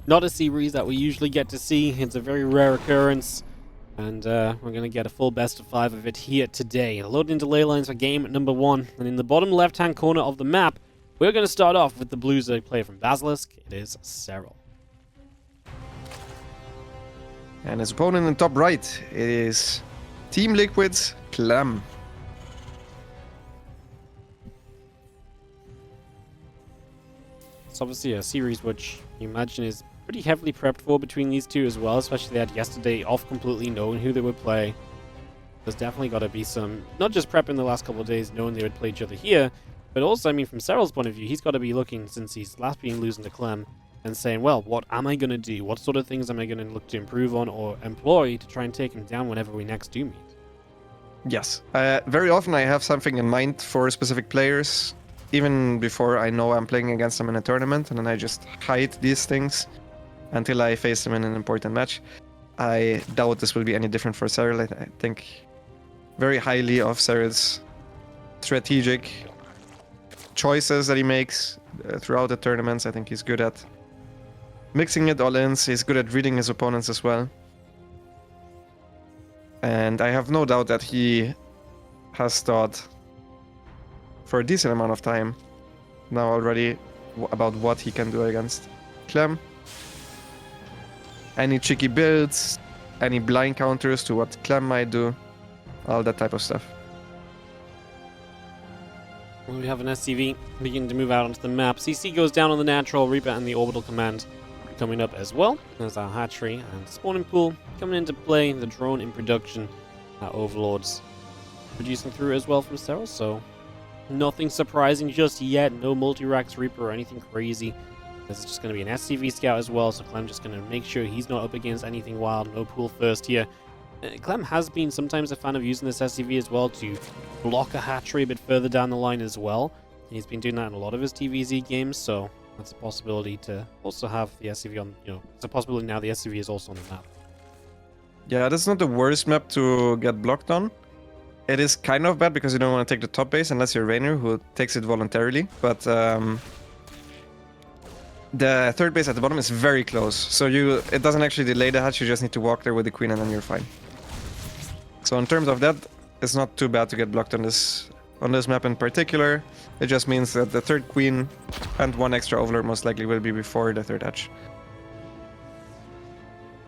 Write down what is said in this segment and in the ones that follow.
Not a series that we usually get to see. It's a very rare occurrence. And we're going to get a full best of 5 of it here today. Load into Ley Lines for game number 1. And in the bottom left-hand corner of the map, we're going to start off with the blue Zerg player from Basilisk. It is Serral. And his opponent in top right is Team Liquid's Clem. It's obviously a series which you imagine is pretty heavily prepped for between these two as well, especially they had yesterday off completely knowing who they would play. There's definitely got to be some, not just prep in the last couple of days knowing they would play each other here, but also, I mean, from Serral's point of view, he's got to be looking, since he's last been losing to Clem, and saying, well, what am I going to do? What sort of things am I going to look to improve on or employ to try and take him down whenever we next do meet? Yes. Very often I have something in mind for specific players, even before I know I'm playing against them in a tournament, and then I just hide these things until I face them in an important match. I doubt this will be any different for Serral. I think very highly of Serral's strategic choices that he makes throughout the tournaments. I think he's good at mixing it all in. He's good at reading his opponents as well. And I have no doubt that he has thought for a decent amount of time now already about what he can do against Clem. Any cheeky builds, any blind counters to what Clem might do, all that type of stuff. Well, we have an SCV beginning to move out onto the map. CC goes down on the natural, Reaper and the orbital command coming up as well. There's our hatchery and spawning pool coming into play. The drone in production, our overlords producing through as well from Serral, so nothing surprising just yet. No multi-racks Reaper or anything crazy. This is just going to be an SCV scout as well, so Clem just going to make sure he's not up against anything wild. No pool first here. Clem has been sometimes a fan of using this SCV as well to block a hatchery a bit further down the line as well. He's been doing that in a lot of his TVZ games, so that's a possibility to also have the SCV on, it's a possibility now the SCV is also on the map. Yeah, that's not the worst map to get blocked on. It is kind of bad because you don't want to take the top base unless you're Rainer, who takes it voluntarily, but the third base at the bottom is very close, so it doesn't actually delay the hatch, you just need to walk there with the queen and then you're fine. So in terms of that, it's not too bad to get blocked on this map in particular. It just means that the third queen and one extra overlord most likely will be before the third hatch.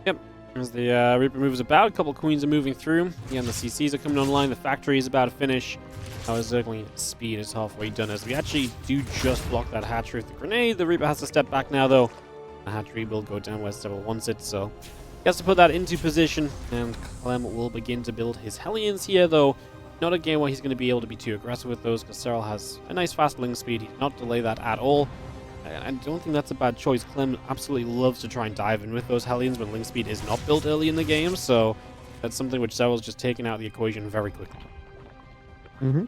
Yep, as the Reaper moves about, a couple queens are moving through. Again, the CCs are coming online, the factory is about to finish. Our Zergling speed is halfway done as we actually do just block that hatchery with the grenade. The Reaper has to step back now though. The hatchery will go down where Serral wants it, so he has to put that into position, and Clem will begin to build his Hellions here though. Not a game where he's going to be able to be too aggressive with those because Serral has a nice fast ling speed. He did not delay that at all. I don't think that's a bad choice. Clem absolutely loves to try and dive in with those Hellions when ling speed is not built early in the game, so that's something which Serral's just taken out of the equation very quickly. Mm-hmm.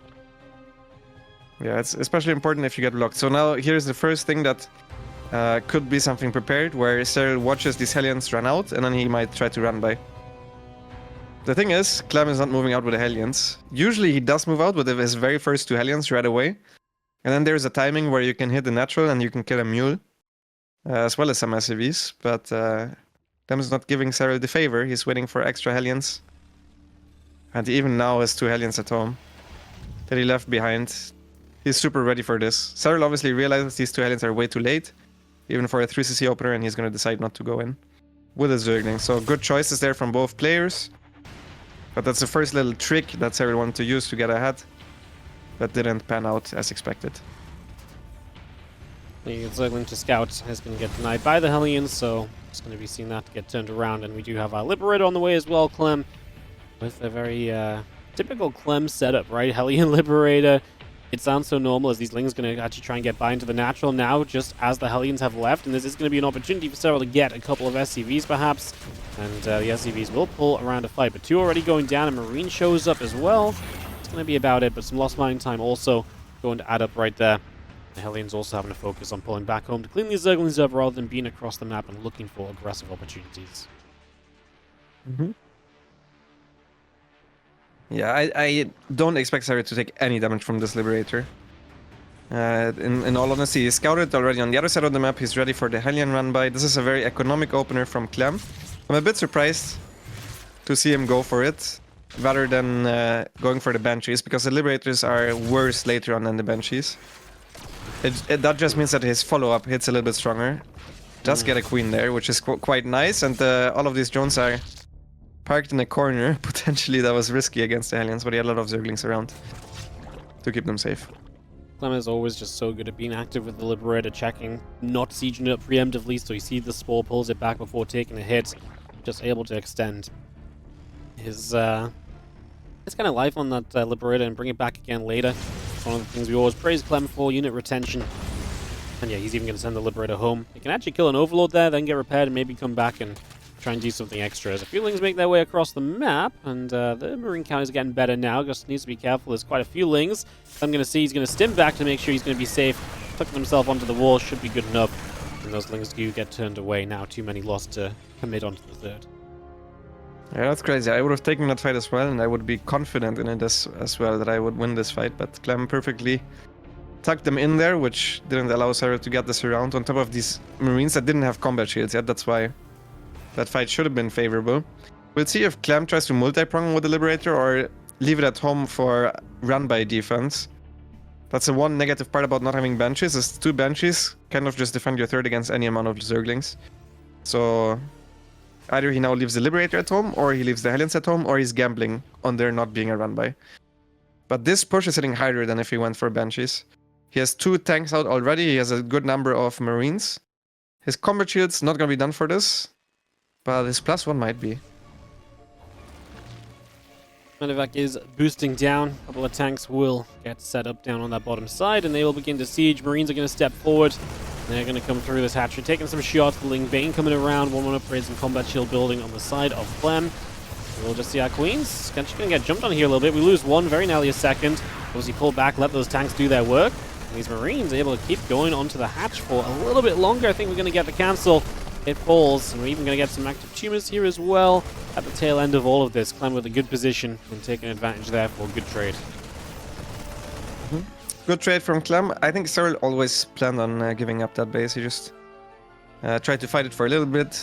Yeah, it's especially important if you get blocked. So now here's the first thing that could be something prepared, where Serral watches these Hellions run out, and then he might try to run by. The thing is, Clem is not moving out with the Hellions. Usually he does move out with his very first two Hellions right away. And then there's a timing where you can hit the natural and you can kill a mule, as well as some SCVs. But Clem is not giving Serral the favor. He's waiting for extra Hellions. And he even now has two Hellions at home that he left behind. He's super ready for this. Serral obviously realizes these two Hellions are way too late, even for a 3cc opener, and he's going to decide not to go in with his Zergling. So good choices there from both players. But that's the first little trick that Serral wanted to use to get ahead. That didn't pan out as expected. The Zergling to scout is going to get denied by the Hellions, so it's going to be seeing that get turned around. And we do have our Liberator on the way as well, Clem, with a very typical Clem setup, right? Hellion Liberator. It sounds so normal as these Lings going to actually try and get by into the natural now, just as the Hellions have left. And this is going to be an opportunity for Serral to get a couple of SCVs, perhaps. And the SCVs will pull around a fight. But two already going down, and Marine shows up as well. It's going to be about it, but some lost mining time also going to add up right there. The Hellions also having to focus on pulling back home to clean these Zerglings up rather than being across the map and looking for aggressive opportunities. Mm-hmm. Yeah, I don't expect Serral to take any damage from this Liberator. In all honesty, he scouted already on the other side of the map. He's ready for the Hellion run by. This is a very economic opener from Clem. I'm a bit surprised to see him go for it rather than going for the Banshees, because the Liberators are worse later on than the Banshees. That just means that his follow-up hits a little bit stronger. Does get a Queen there, which is quite nice, and all of these drones are parked in a corner. Potentially that was risky against the Hellions, but he had a lot of Zerglings around to keep them safe. Clem is always just so good at being active with the Liberator, checking, not sieging it preemptively, so he sees the Spore, pulls it back before taking a hit, just able to extend his kind of life on that Liberator and bring it back again later. It's one of the things we always praise Clem for, unit retention. And yeah, he's even going to send the Liberator home. He can actually kill an Overlord there, then get repaired and maybe come back and try and do something extra. As a few Lings make their way across the map, and the Marine count is getting better now. Just needs to be careful. There's quite a few Lings. I'm going to see he's going to stim back to make sure he's going to be safe. Tucking himself onto the wall should be good enough. And those Lings do get turned away now. Too many lost to commit onto the third. Yeah, that's crazy. I would have taken that fight as well, and I would be confident in it as well that I would win this fight. But Clem perfectly tucked them in there, which didn't allow Serral to get this around on top of these Marines that didn't have combat shields yet. That's why that fight should have been favorable. We'll see if Clem tries to multi-prong with the Liberator or leave it at home for run-by defense. That's the one negative part about not having Banshees, is 2 Banshees kind of just defend your third against any amount of Zerglings. So either he now leaves the Liberator at home, or he leaves the Hellions at home, or he's gambling on there not being a run-by. But this push is hitting higher than if he went for Banshees. He has 2 tanks out already, he has a good number of Marines. His combat shield's not gonna be done for this, but his +1 might be. Medevac is boosting down. A couple of tanks will get set up down on that bottom side, and they will begin to siege. Marines are going to step forward. They're going to come through this hatchery, taking some shots. The Ling Bane coming around. 1-1 upgrades and combat shield building on the side of Clem. We'll just see our Queens. Going to get jumped on here a little bit. We lose one, very nearly a second. As he pulled back, let those tanks do their work. And these Marines are able to keep going onto the hatch for a little bit longer. I think we're going to get the cancel. It falls, and we're even going to get some active tumors here as well at the tail end of all of this. Clem with a good position and taking advantage there for a good trade. Good trade from Clem. I think Serral always planned on giving up that base. He just tried to fight it for a little bit,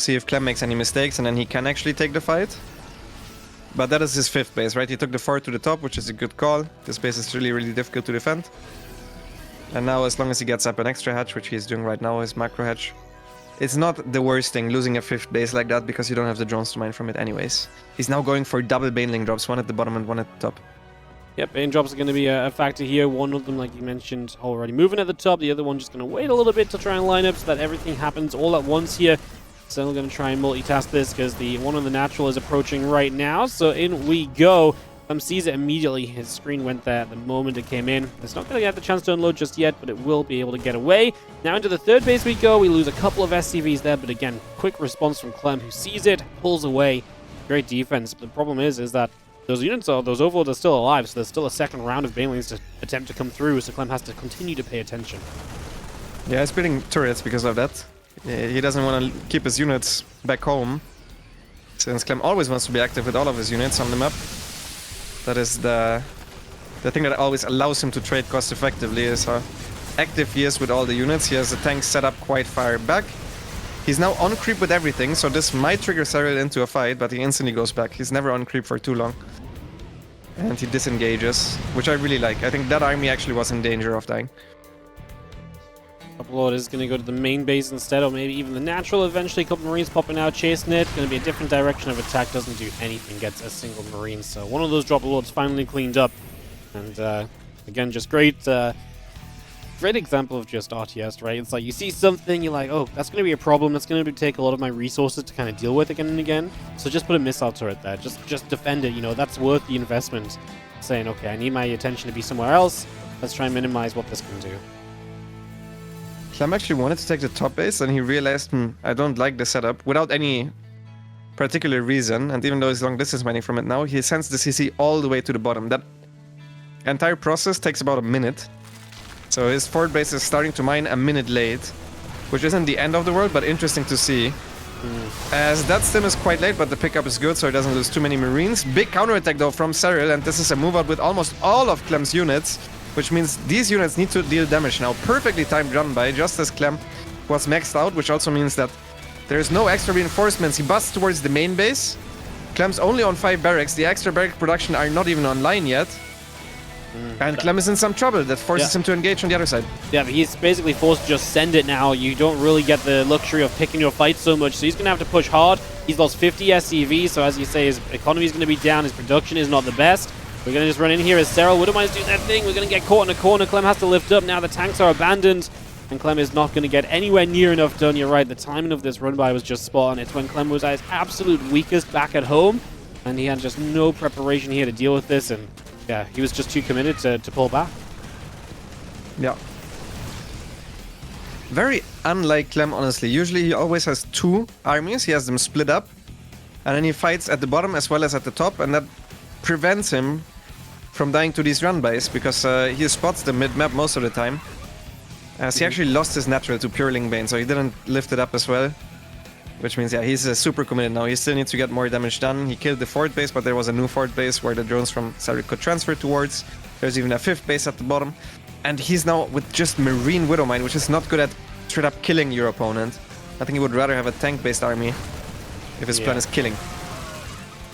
see if Clem makes any mistakes, and then he can actually take the fight. But that is his 5th base, right? He took the 4th to the top, which is a good call. This base is really, really difficult to defend. And now, as long as he gets up an extra hatch, which he's doing right now, his macro hatch, it's not the worst thing losing a 5th base like that, because you don't have the drones to mine from it anyways. He's now going for double Baneling drops, one at the bottom and one at the top. Yep, Bane drops are going to be a factor here. One of them, like you mentioned, already moving at the top. The other one just going to wait a little bit to try and line up so that everything happens all at once here. Still going to try and multitask this because the one on the natural is approaching right now. So in we go. Sees it immediately. His screen went there the moment it came in. It's not going to get the chance to unload just yet, but it will be able to get away. Now into the 3rd base we go. We lose a couple of SCVs there, but again, quick response from Clem, who sees it, pulls away. Great defense. But the problem is that those units, those overlords are still alive, so there's still a second round of Banelings to attempt to come through, so Clem has to continue to pay attention. Yeah, he's building turrets because of that. He doesn't want to keep his units back home, since Clem always wants to be active with all of his units on the map. That is the thing that always allows him to trade cost effectively, is how active he is with all the units. He has the tanks set up quite far back. He's now on creep with everything, so this might trigger Serral into a fight, but he instantly goes back. He's never on creep for too long. And he disengages, which I really like. I think that army actually was in danger of dying. Overlord is going to go to the main base instead, or maybe even the natural eventually. A couple Marines popping out, chasing it. Going to be a different direction of attack. Doesn't do anything, gets a single Marine. So one of those drop lords finally cleaned up. And again, just great example of just RTS, right? It's like you see something, you're like, oh, that's going to be a problem. That's going to take a lot of my resources to kind of deal with again and again. So just put a missile turret there. Just defend it. You know, that's worth the investment. Saying, okay, I need my attention to be somewhere else. Let's try and minimize what this can do. Clem actually wanted to take the top base, and he realized, I don't like the setup, without any particular reason. And even though he's long distance mining from it now, he sends the CC all the way to the bottom. That entire process takes about a minute. So his 4th base is starting to mine a minute late, which isn't the end of the world, but interesting to see. As that stim is quite late, but the pickup is good, so he doesn't lose too many Marines. Big counterattack though from Serral, and this is a move out with almost all of Clem's units. which means these units need to deal damage now. Perfectly timed run by, just as Clem was maxed out, which also means that there's no extra reinforcements. He busts towards the main base. Clem's only on 5 barracks. The extra barrack production are not even online yet. And Clem is in some trouble. That forces him to engage on the other side. Yeah, but he's basically forced to just send it now. You don't really get the luxury of picking your fight so much, so he's going to have to push hard. He's lost 50 SCV, so as you say, his economy is going to be down. His production is not the best. We're going to just run in here as Serral. Widowmine's doing their thing. We're going to get caught in a corner. Clem has to lift up. Now the tanks are abandoned, and Clem is not going to get anywhere near enough done. You're right, the timing of this run-by was just spot on. It's when Clem was at his absolute weakest back at home, and he had just no preparation here to deal with this, and yeah, he was just too committed to pull back. Yeah. Very unlike Clem, honestly. Usually he always has 2 armies. He has them split up, and then he fights at the bottom as well as at the top, and that prevents him from dying to these run-bys, because he spots the mid-map most of the time. As he actually lost his natural to Pure Ling Bane, so he didn't lift it up as well. Which means, yeah, he's super committed now. He still needs to get more damage done. He killed the 4th base, but there was a new 4th base where the drones from Serral could transfer towards. There's even a 5th base at the bottom. And he's now with just Marine Widowmine, which is not good at straight up killing your opponent. I think he would rather have a tank-based army if his plan is killing.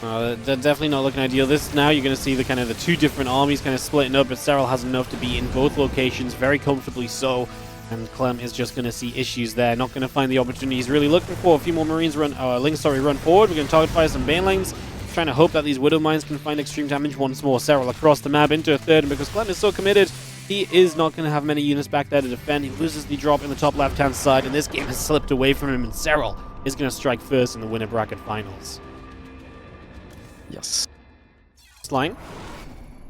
They're definitely not looking ideal. This now you're going to see the kind of the 2 different armies kind of splitting up, but Serral has enough to be in both locations, very comfortably so. And Clem is just going to see issues there, not going to find the opportunity he's really looking for. A few more Marines run forward. We're going to target fire some Bane lanes, trying to hope that these Widow Mines can find extreme damage once more. Serral across the map into a third, and because Clem is so committed, he is not going to have many units back there to defend. He loses the drop in the top left-hand side, and this game has slipped away from him, and Serral is going to strike first in the winner bracket finals. Yes. Line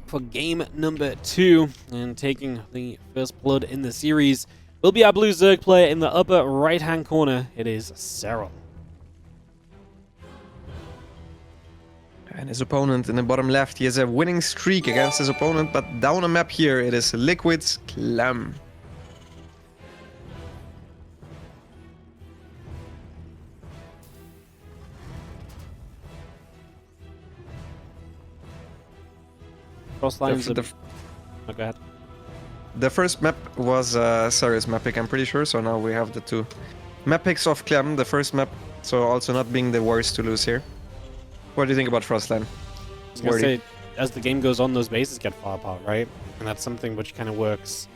for game number 2, and taking the first blood in the series will be our blue Zerg player in the upper right-hand corner. It is Serral. And his opponent in the bottom left, he has a winning streak against his opponent, but down a map here, it is Liquid's Clem. Frostline. Oh, go ahead. The first map was Serral's map pick, I'm pretty sure, so now we have the 2 map picks of Clem, the first map, so also not being the worst to lose here. What do you think about Frostline? I was gonna say, as the game goes on, those bases get far apart, right? And that's something which kind of works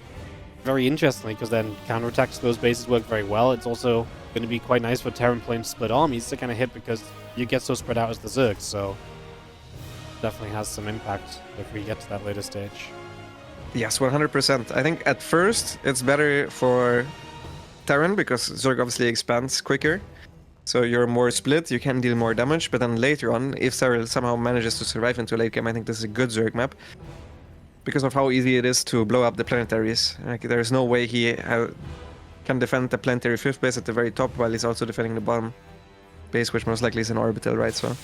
very interestingly, because then counterattacks to those bases work very well. It's also going to be quite nice for Terran Plane split armies to kind of hit, because you get so spread out as the Zerg, so definitely has some impact if we get to that later stage. Yes, 100%. I think at first it's better for Terran, because Zerg obviously expands quicker. So you're more split, you can deal more damage, but then later on, if Serral somehow manages to survive into late game, I think this is a good Zerg map. Because of how easy it is to blow up the planetaries. Like, there's no way he can defend the planetary 5th base at the very top while he's also defending the bottom base, which most likely is an orbital, right? So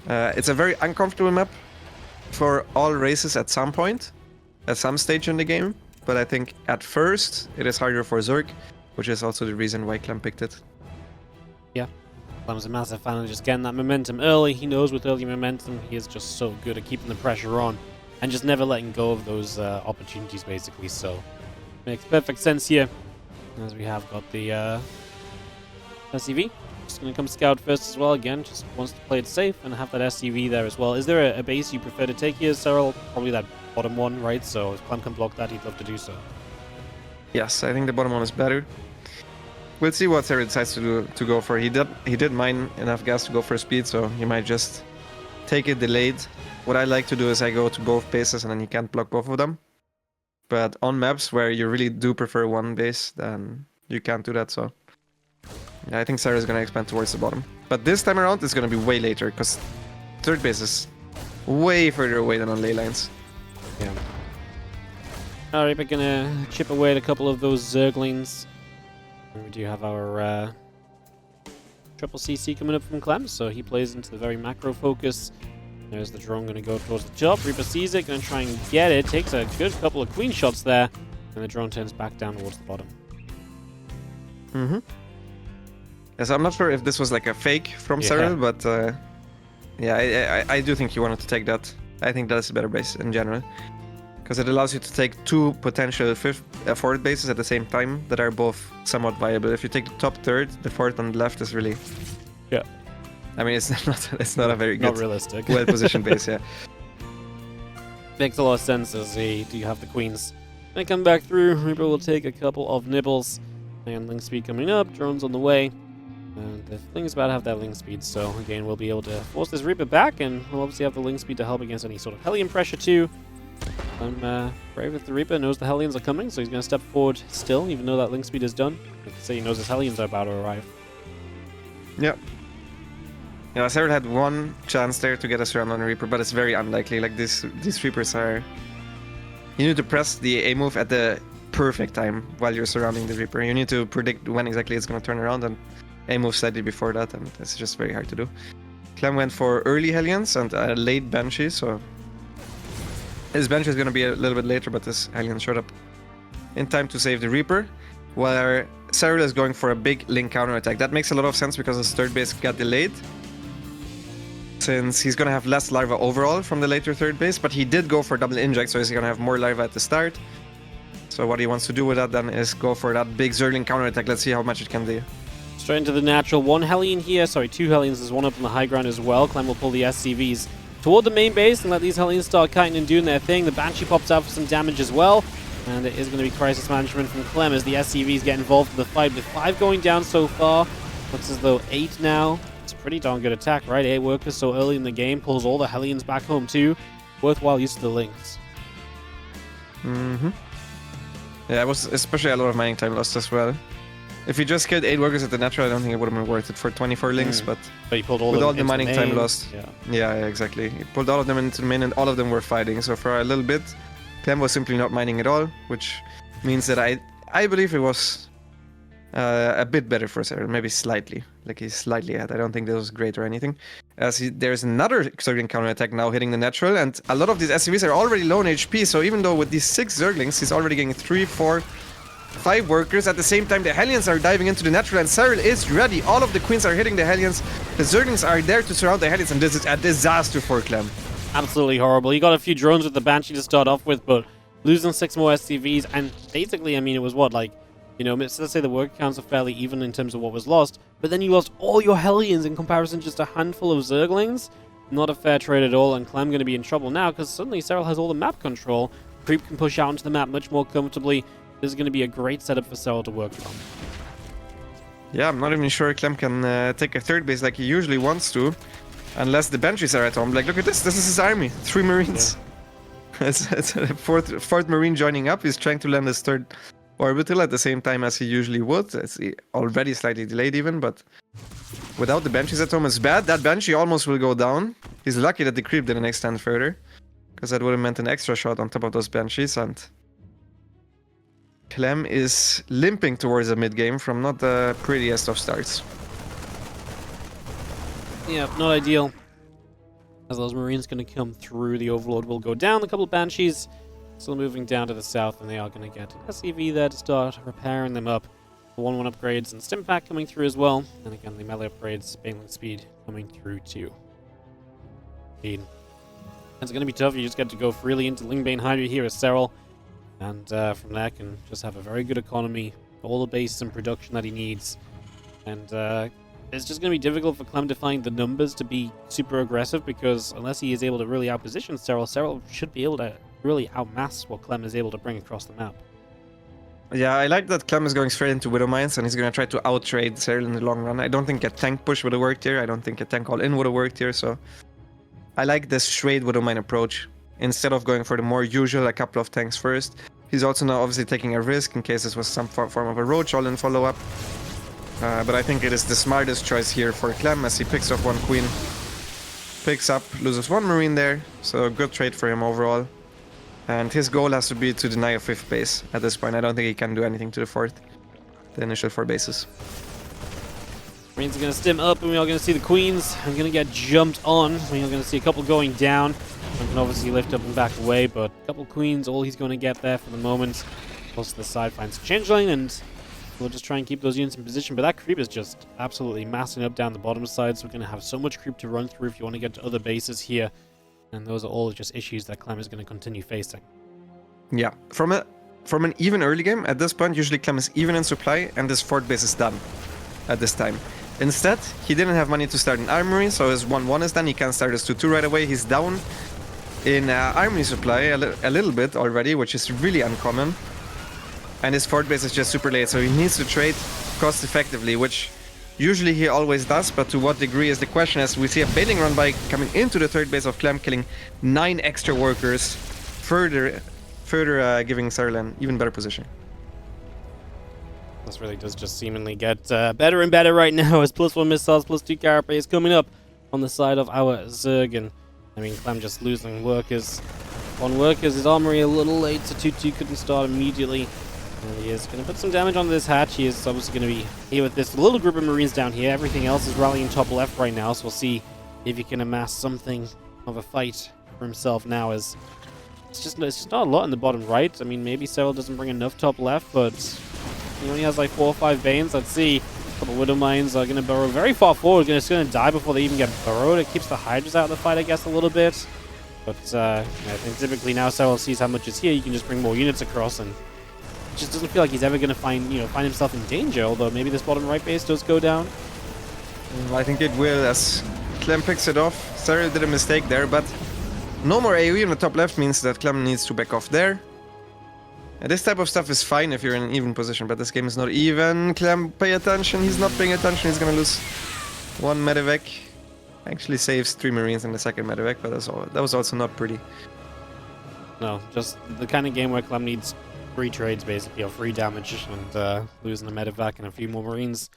it's a very uncomfortable map for all races at some point, at some stage in the game. But I think at first it is harder for Zerg, which is also the reason why Clem picked it. Yeah, Clem's a massive fan of just getting that momentum early. He knows with early momentum, he is just so good at keeping the pressure on and just never letting go of those opportunities, basically. So, makes perfect sense here, as we have got the SCV. Just going to come scout first as well. Again, just wants to play it safe and have that SCV there as well. Is there a base you prefer to take here, Serral? Probably that bottom one, right? So if Clem can block that, he'd love to do so. Yes, I think the bottom one is better. We'll see what Serral decides to go for. He did mine enough gas to go for speed, so he might just take it delayed. What I like to do is I go to both bases and then he can't block both of them. But on maps where you really do prefer one base, then you can't do that, so yeah, I think Serral is going to expand towards the bottom. But this time around, it's going to be way later, because third base is way further away than on Ley Lines. Yeah. Alright, we're going to chip away at a couple of those Zerglings. We do have our triple CC coming up from Clem, so he plays into the very macro focus. There's the drone going to go towards the top. Reaper sees it, going to try and get it. Takes a good couple of queen shots there, and the drone turns back down towards the bottom. Mm-hmm. Yes, I'm not sure if this was like a fake from Serral, but yeah, I do think he wanted to take that. I think that's a better base in general. because it allows you to take two potential forward bases at the same time that are both somewhat viable. If you take the top third, the fourth on the left is really... Yeah. I mean, it's not a very good... Not realistic. Well-positioned base, yeah. Makes a lot of sense as do you have the queens. When they come back through, Reaper will take a couple of nibbles. And link speed coming up, drones on the way. And the thing is about to have that link speed, so again, we'll be able to force this Reaper back, and we'll obviously have the link speed to help against any sort of Hellion pressure too. Brave with the Reaper, knows the Hellions are coming, so he's going to step forward still, even though that link speed is done. Like I say, he knows his Hellions are about to arrive. Yep. Yeah, Serral had one chance there to get us around on Reaper, but it's very unlikely. Like, these Reapers are... You need to press the A move at the perfect time while you're surrounding the Reaper. You need to predict when exactly it's going to turn around, and A move slightly before that, and it's just very hard to do. Clem went for early Hellions and a late Banshee, so... His Banshee is going to be a little bit later, but this Hellion showed up in time to save the Reaper, where Serral is going for a big link counterattack. That makes a lot of sense because his third base got delayed, since he's going to have less larva overall from the later third base, but he did go for double inject, so he's going to have more larva at the start. So what he wants to do with that then is go for that big Zergling counterattack. Let's see how much it can do. Straight into the natural. One Hellion here, sorry, two Hellions. There's one up on the high ground as well. Clem will pull the SCVs toward the main base and let these Hellions start kiting and doing their thing. The Banshee pops out for some damage as well. And it is going to be crisis management from Clem as the SCVs get involved in the fight. With 5 going down so far, looks as though 8 now. It's a pretty darn good attack, right? 8 workers so early in the game, pulls all the Hellions back home too. Worthwhile use of the links. Mm-hmm. Yeah, it was especially a lot of mining time lost as well. If you just killed 8 workers at the natural, I don't think it would have been worth it for 24 links, but he pulled all with all the into mining time lost. Yeah, exactly. He pulled all of them into the main and all of them were fighting, so for a little bit, Clem was simply not mining at all, which means that I believe it was a bit better for Serral, maybe slightly. Like, he's slightly ahead. I don't think that was great or anything. There's another Zergling counterattack now hitting the natural, and a lot of these SCVs are already low on HP, so even though with these 6 Zerglings, he's already getting 3, 4, 5 workers. At the same time, the Hellions are diving into the natural, and Serral is ready. All of the Queens are hitting the Hellions. The Zerglings are there to surround the Hellions, and this is a disaster for Clem. Absolutely horrible. He got a few drones with the Banshee to start off with, but losing 6 more SCVs, and basically, I mean, it was what, like, you know, let's say the worker counts are fairly even in terms of what was lost, but then you lost all your Hellions in comparison to just a handful of Zerglings. Not a fair trade at all, and Clem going to be in trouble now, because suddenly Serral has all the map control. Creep can push out into the map much more comfortably. This is going to be a great setup for Serral to work from. Yeah, I'm not even sure Clem can take a third base like he usually wants to, unless the Banshees are at home. Like, look at this. This is his army. 3 Marines. Yeah. it's a fourth Marine joining up. He's trying to land his third orbital at the same time as he usually would. It's already slightly delayed even, but without the Banshees at home, it's bad. That Banshee almost will go down. He's lucky that the creep didn't extend further, because that would have meant an extra shot on top of those Banshees, and Clem is limping towards the mid-game from not the prettiest of starts. Yeah, not ideal. As those Marines going to come through, the Overlord will go down. A couple of Banshees still moving down to the south, and they are going to get an SCV there to start repairing them up. The 1-1 upgrades and Stim Pack coming through as well. And again, the melee upgrades, Baneling Speed coming through too. It's going to be tough. You just get to go freely into Lingbane Hydra here as Serral. And from there can just have a very good economy, all the bases and production that he needs. And it's just going to be difficult for Clem to find the numbers to be super aggressive, because unless he is able to really outposition Serral, Serral should be able to really outmass what Clem is able to bring across the map. Yeah, I like that Clem is going straight into Widow Mines, and he's going to try to out-trade Serral in the long run. I don't think a tank push would have worked here. I don't think a tank all-in would have worked here, so I like this straight Widow Mine approach, instead of going for the more usual, a couple of tanks first. He's also now obviously taking a risk in case this was some form of a roach all-in follow-up. But I think it is the smartest choice here for Clem, as he picks off 1 Queen, picks up, loses 1 Marine there, so good trade for him overall. And his goal has to be to deny a 5th base at this point. I don't think he can do anything to the 4th, the initial 4 bases. Marines are going to stim up, and we are going to see the Queens. I'm going to get jumped on. We are going to see a couple going down. I can obviously lift up and back away, but a couple Queens, all he's going to get there for the moment. Close to the side finds a Changeling, and we'll just try and keep those units in position. But that creep is just absolutely massing up down the bottom side, so we're going to have so much creep to run through if you want to get to other bases here. And those are all just issues that Clem is going to continue facing. Yeah, from an even early game, at this point, usually Clem is even in supply, and this fort base is done at this time. Instead, he didn't have money to start an armory, so his 1-1 is done. He can't start his 2-2 right away. He's down in armory supply a little bit already, which is really uncommon. And his fort base is just super late, so he needs to trade cost effectively, which usually he always does, but to what degree is the question, as we see a baiting run by coming into the third base of Clem, killing 9 extra workers, further giving Serral an even better position. This really does just seemingly get better and better right now, as +1 missiles, +2 carapace coming up on the side of our Zergan. I mean, Clem just losing workers. On workers, his armory a little late, so 2-2 couldn't start immediately. And he is going to put some damage on this hatch. He is obviously going to be here with this little group of Marines down here. Everything else is rallying top left right now, so we'll see if he can amass something of a fight for himself now, as it's just not a lot in the bottom right. I mean, maybe Serral doesn't bring enough top left, but he only has like 4 or 5 Banes. Let's see. A couple Widow Mines are going to burrow very far forward. It's going to die before they even get burrowed. It keeps the Hydras out of the fight, I guess, a little bit. But I think typically now Serral sees how much is here. You can just bring more units across, and it just doesn't feel like he's ever going to find himself in danger. Although maybe this bottom right base does go down. I think it will, as Clem picks it off. Serral did a mistake there, but no more AoE on the top left means that Clem needs to back off there. And this type of stuff is fine if you're in an even position, but this game is not even. Clem, pay attention. He's not paying attention. He's gonna lose 1 medevac. Actually saves 3 Marines in the second medevac, but that was also not pretty. No, just the kind of game where Clem needs free trades, basically, or free damage, and losing a medevac and a few more Marines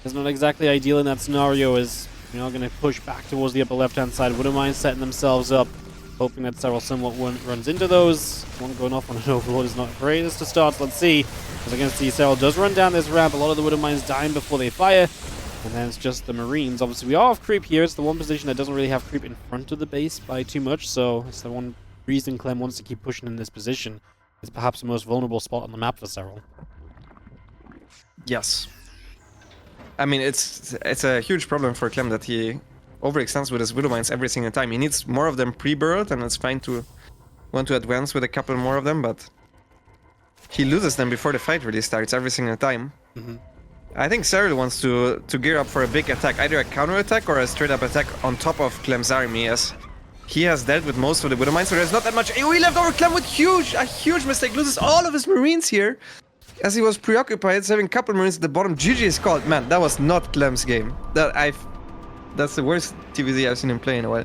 is not exactly ideal in that scenario, as you're not going to push back towards the upper left-hand side. Widow Mines setting themselves up, hoping that Serral somewhat runs into those. One going off on an Overlord is not greatest to start. Let's see. As I can see, Serral does run down this ramp. A lot of the Widow Mines dying before they fire. And then it's just the Marines. Obviously, we are off creep here. It's the one position that doesn't really have creep in front of the base by too much. So it's the one reason Clem wants to keep pushing in this position. It's perhaps the most vulnerable spot on the map for Serral. Yes. I mean, it's a huge problem for Clem that he overextends with his Widow Mines every single time. He needs more of them pre-burrowed, and it's fine to want to advance with a couple more of them, but he loses them before the fight really starts every single time. Mm-hmm. I think Serral wants to gear up for a big attack, either a counter-attack or a straight-up attack on top of Clem's army, as he has dealt with most of the Widow Mines, so there's not that much AoE left over. Clem with a huge mistake, loses all of his Marines here, as he was preoccupied saving a couple Marines at the bottom. GG is called. Man, that was not Clem's game. That's the worst TVZ I've seen him play in a while.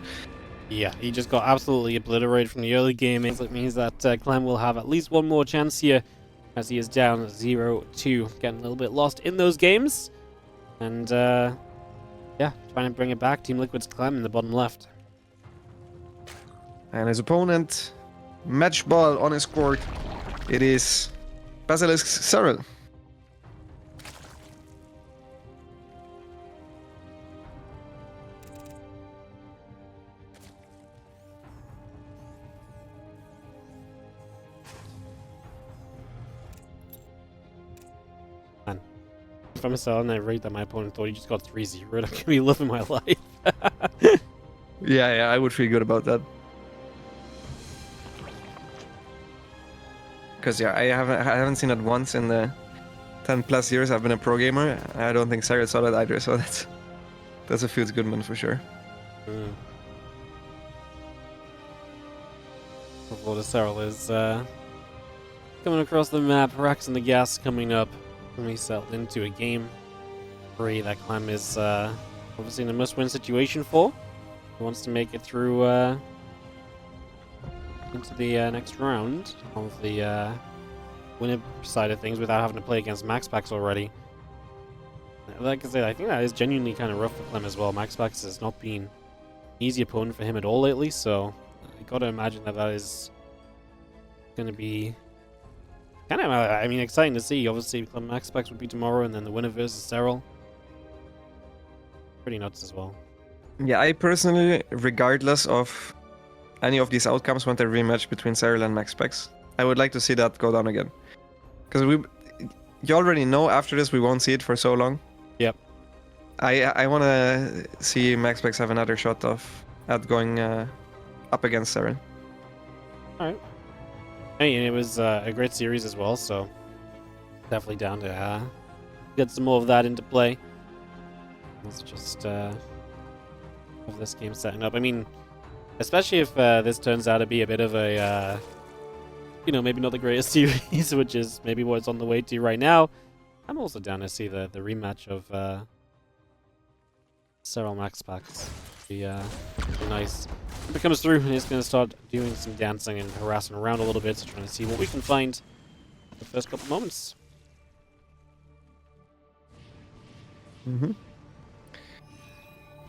Yeah, he just got absolutely obliterated from the early game. It means that Clem will have at least one more chance here, as he is down 0-2, getting a little bit lost in those games. And yeah, trying to bring it back. Team Liquid's Clem in the bottom left. And his opponent, match ball on his court. It is Basilisk Serral. From a cell, and I rate that my opponent thought he just got 3-0. I'm gonna be living my life. Yeah, I would feel good about that. Because yeah, I haven't seen it once in the 10+ years I've been a pro gamer. I don't think Serral saw that either, so that's a feels good one for sure. Before the Serral is coming across the map, Rax and the Gas coming up. And we settled into a game 3 that Clem is obviously in a must-win situation for. He wants to make it through into the next round of the winner side of things without having to play against Max Packs already. Like I said, I think that is genuinely kind of rough for Clem as well. Max Packs has not been an easy opponent for him at all lately, so I gotta imagine that is going to be kind of, I mean, exciting to see. Obviously, Clem Max Specs would be tomorrow, and then the winner versus Serral. Pretty nuts as well. Yeah, I personally, regardless of any of these outcomes, want a rematch between Serral and Max Specs. I would like to see that go down again. Because you already know after this we won't see it for so long. Yep. I want to see Max Specs have another shot at going up against Serral. Alright. Hey, it was a great series as well, so definitely down to get some more of that into play. Let's just have this game setting up. I mean, especially if this turns out to be a bit of a, you know, maybe not the greatest series, which is maybe what it's on the way to right now. I'm also down to see the rematch of Serral Max Packs. Be nice. If it comes through, he's going to start doing some dancing and harassing around a little bit, so trying to see what we can find the first couple moments.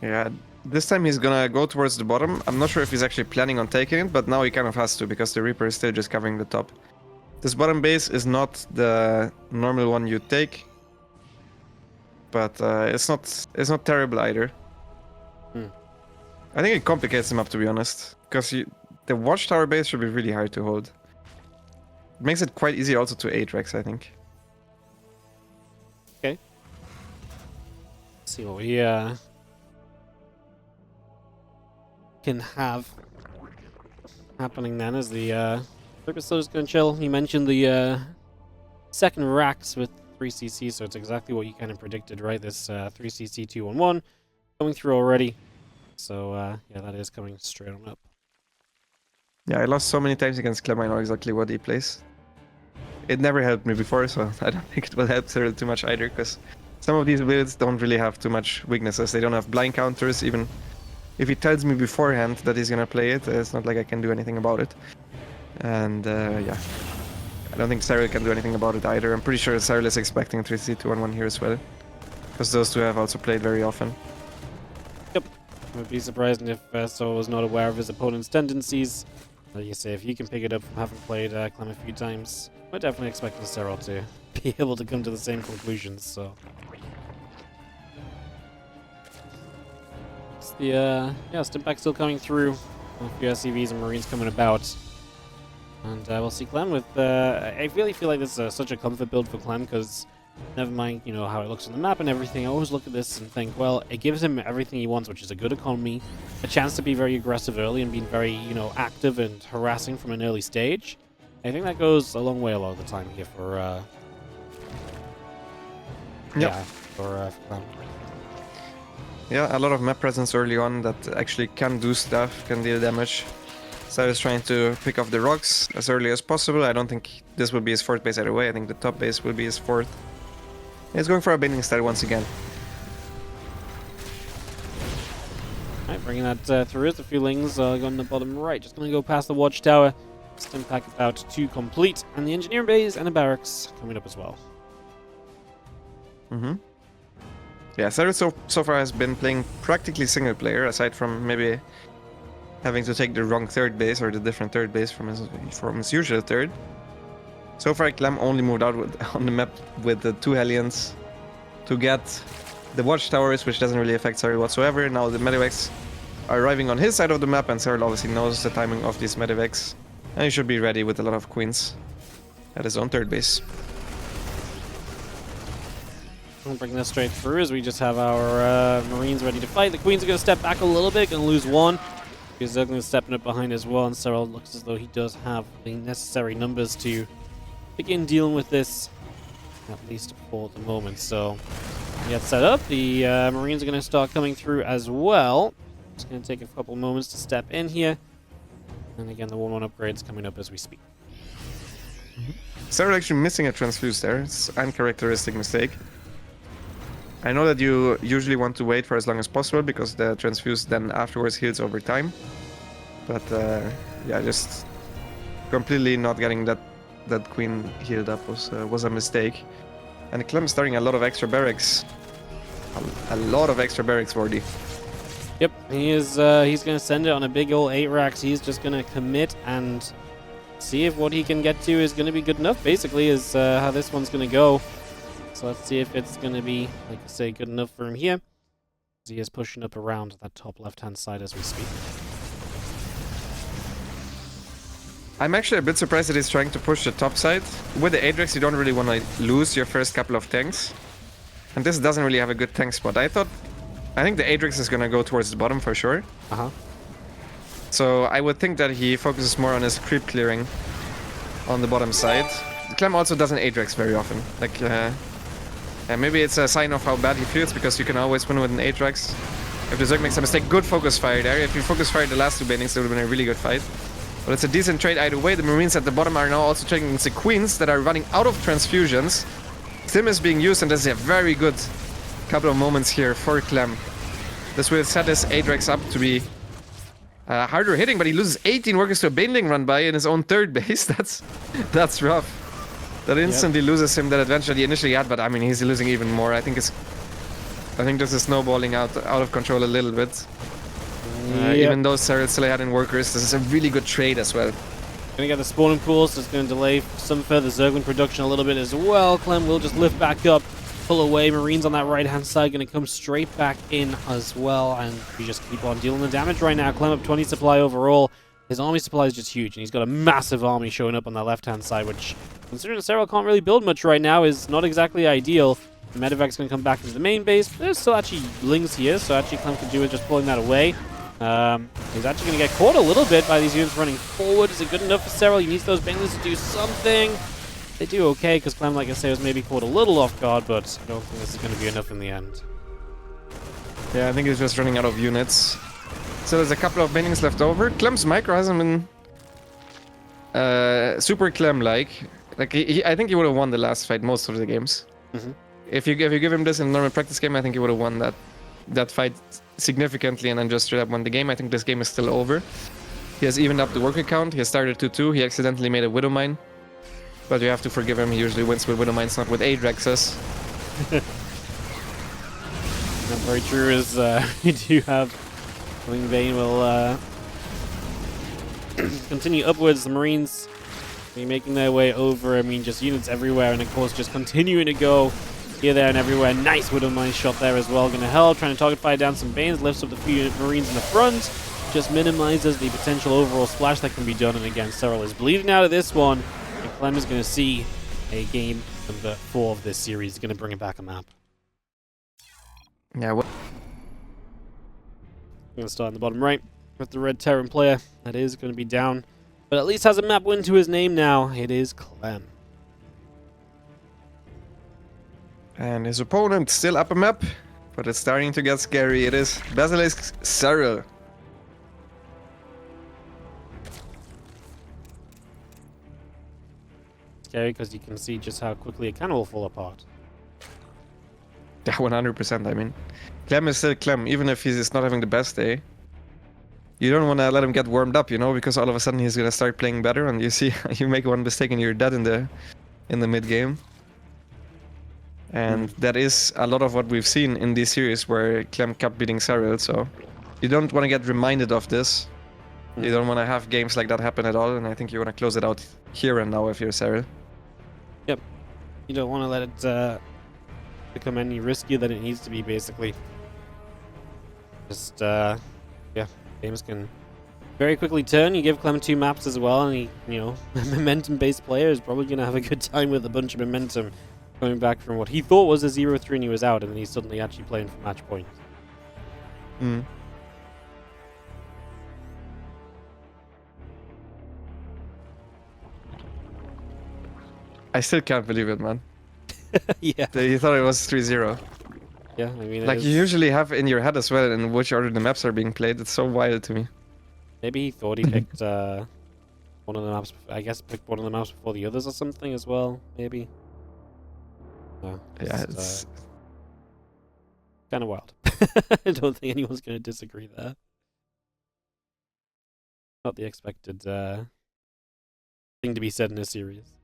Yeah, this time he's gonna go towards the bottom. I'm not sure if he's actually planning on taking it, but now he kind of has to because the Reaper is still just covering the top. This bottom base is not the normal one you take, but it's not terrible either. I think it complicates him up, to be honest, because the watchtower base should be really hard to hold. It makes it quite easy also to Atrax, I think. Okay. Let's see what we can have happening then as the Abyssal is going to chill. You mentioned the second racks with 3cc, so it's exactly what you kind of predicted, right? This 3cc 211 coming through already. So yeah, that is coming straight on up. Yeah, I lost so many times against Clem, I know exactly what he plays. It never helped me before, so I don't think it will help Serral too much either, because some of these builds don't really have too much weaknesses. They don't have blind counters, even if he tells me beforehand that he's gonna play it, it's not like I can do anything about it. And yeah, I don't think Serral can do anything about it either. I'm pretty sure Serral is expecting 3C211 here as well, because those two have also played very often. Yep. I would be surprised if Serral was not aware of his opponent's tendencies. Like you say, if you can pick it up from having played Clem a few times, we're definitely expecting Serral to be able to come to the same conclusions, so... It's the, yeah, Stimpack still coming through. A few SCVs and Marines coming about. And we'll see Clem with, I really feel like this is such a comfort build for Clem, because never mind, you know, how it looks on the map and everything, I always look at this and think, well, it gives him everything he wants, which is a good economy, a chance to be very aggressive early and being very, you know, active and harassing from an early stage. I think that goes a long way a lot of the time here for, yeah, for Clem. Yeah, a lot of map presence early on that actually can do stuff, can deal damage. So I was trying to pick off the rocks as early as possible. I don't think this will be his fourth base either way. I think the top base will be his fourth. He's going for a bending style once again. Alright, bringing that through. The feelings on the bottom right. Just going to go past the watchtower. Stimpack about to complete. And the engineering base and the barracks coming up as well. Yeah, Serral so far has been playing practically single player, aside from maybe having to take the wrong third base or the different third base from his usual third. So far, Clem only moved out on the map with the 2 Hellions to get the watchtowers, which doesn't really affect Serral whatsoever. Now the Medivacs are arriving on his side of the map, and Serral obviously knows the timing of these Medivacs, and he should be ready with a lot of queens at his own third base. We'll bring this straight through as we just have our Marines ready to fight. The Queens are going to step back a little bit, going to lose one. He's going to step up behind as well, and Serral looks as though he does have the necessary numbers to begin dealing with this, at least for the moment. So, we get set up. The Marines are going to start coming through as well. Just going to take a couple moments to step in here. And again, the 1-1 upgrade's coming up as we speak. Serral actually missing a transfuse there. It's an uncharacteristic mistake. I know that you usually want to wait for as long as possible because the transfuse then afterwards heals over time. But yeah, just completely not getting that queen healed up was a mistake. And Clem starting a lot of extra barracks. A lot of extra barracks, Wardy. Yep, he is. He's going to send it on a big old 8 racks. He's just going to commit and see if what he can get to is going to be good enough, basically, is how this one's going to go. So let's see if it's going to be, like I say, good enough for him here. He is pushing up around that top left-hand side as we speak. I'm actually a bit surprised that he's trying to push the top side. With the Atrax, you don't really want to lose your first couple of tanks. And this doesn't really have a good tank spot. I think the Atrax is going to go towards the bottom for sure. So I would think that he focuses more on his creep clearing on the bottom side. Clem also doesn't Ajax very often. Like, maybe it's a sign of how bad he feels, because you can always win with an Ajax. If the Zerg makes a mistake, good focus fire there. If you focus fire the last 2 banings, it would have been a really good fight. But it's a decent trade either way. The Marines at the bottom are now also trading against the Queens that are running out of transfusions. Sim is being used, and this is a very good couple of moments here for Clem. This will set his Ajax up to be harder hitting, but he loses 18 workers to a baneling run by in his own 3rd base. That's rough. That instantly loses him that advantage that he initially had, but I mean, he's losing even more. I think this is snowballing out of control a little bit. Even though Serral still had in workers, this is a really good trade as well. Gonna get the spawning pool, so it's gonna delay some further Zerglin production a little bit as well. Clem will just lift back up, pull away. Marines on that right-hand side gonna come straight back in as well, and we just keep on dealing the damage right now. Clem up 20 supply overall. His army supply is just huge, and he's got a massive army showing up on the left-hand side, which, considering Serral can't really build much right now, is not exactly ideal. The Medevac's going to come back into the main base. There's still actually Lings here, so actually Clem can do it just pulling that away. He's actually going to get caught a little bit by these units running forward. Is it good enough for Serral? He needs those banelings to do something. They do okay, because Clem, like I say, was maybe caught a little off guard, but I don't think this is going to be enough in the end. Yeah, I think he's just running out of units. So there's a couple of banelings left over. Clem's micro hasn't been super Clem-like. Like, I think he would have won the last fight most of the games. Mm-hmm. If you give him this in a normal practice game, I think he would have won that fight significantly and then just straight up won the game. I think this game is still over. He has evened up the worker count. He has started 2-2. He accidentally made a Widow Mine. But you have to forgive him. He usually wins with Widow Mines, not with Ajaxes. Not very true, as we do have Wing Bane will continue upwards. The Marines be making their way over. I mean, just units everywhere, and of course just continuing to go here, there, and everywhere. Nice Widow Mine shot there as well. Gonna help, trying to target fire down some Banes, lifts up the few Marines in the front, just minimizes the potential overall splash that can be done. And again, Serral is bleeding out of this one, and Clem is going to see a game number 4 of this series. He's going to bring it back a map. Yeah, I'm going to start in the bottom right with the red Terran player. That is going to be down, but at least has a map win to his name now. It is Clem. And his opponent still up a map, but it's starting to get scary. It is Basilisk Serral. Scary because you can see just how quickly it can all fall apart. Yeah, 100%. I mean, Clem is still Clem, even if he's not having the best day. You don't want to let him get warmed up, you know, because all of a sudden he's gonna start playing better, and you see you make one mistake and you're dead in the mid game. And that is a lot of what we've seen in this series where Clem kept beating Serral, so you don't want to get reminded of this. You don't want to have games like that happen at all, and I think you want to close it out here and now if you're Serral. Yep. You don't want to let it become any riskier than it needs to be, basically. Just, yeah, games can very quickly turn. You give Clem 2 maps as well, and he, you know, a momentum-based player is probably going to have a good time with a bunch of momentum. Coming back from what he thought was a 0-3 and he was out, and then he's suddenly actually playing for match point. I still can't believe it, man. Yeah. You thought it was 3-0. Yeah, I mean, like, you usually have in your head as well in which order the maps are being played. It's so wild to me. Maybe he thought he picked one of the maps. I guess picked one of the maps before the others or something as well, maybe. Yeah, it's kind of wild. I don't think anyone's going to disagree there. Not the expected thing to be said in a series.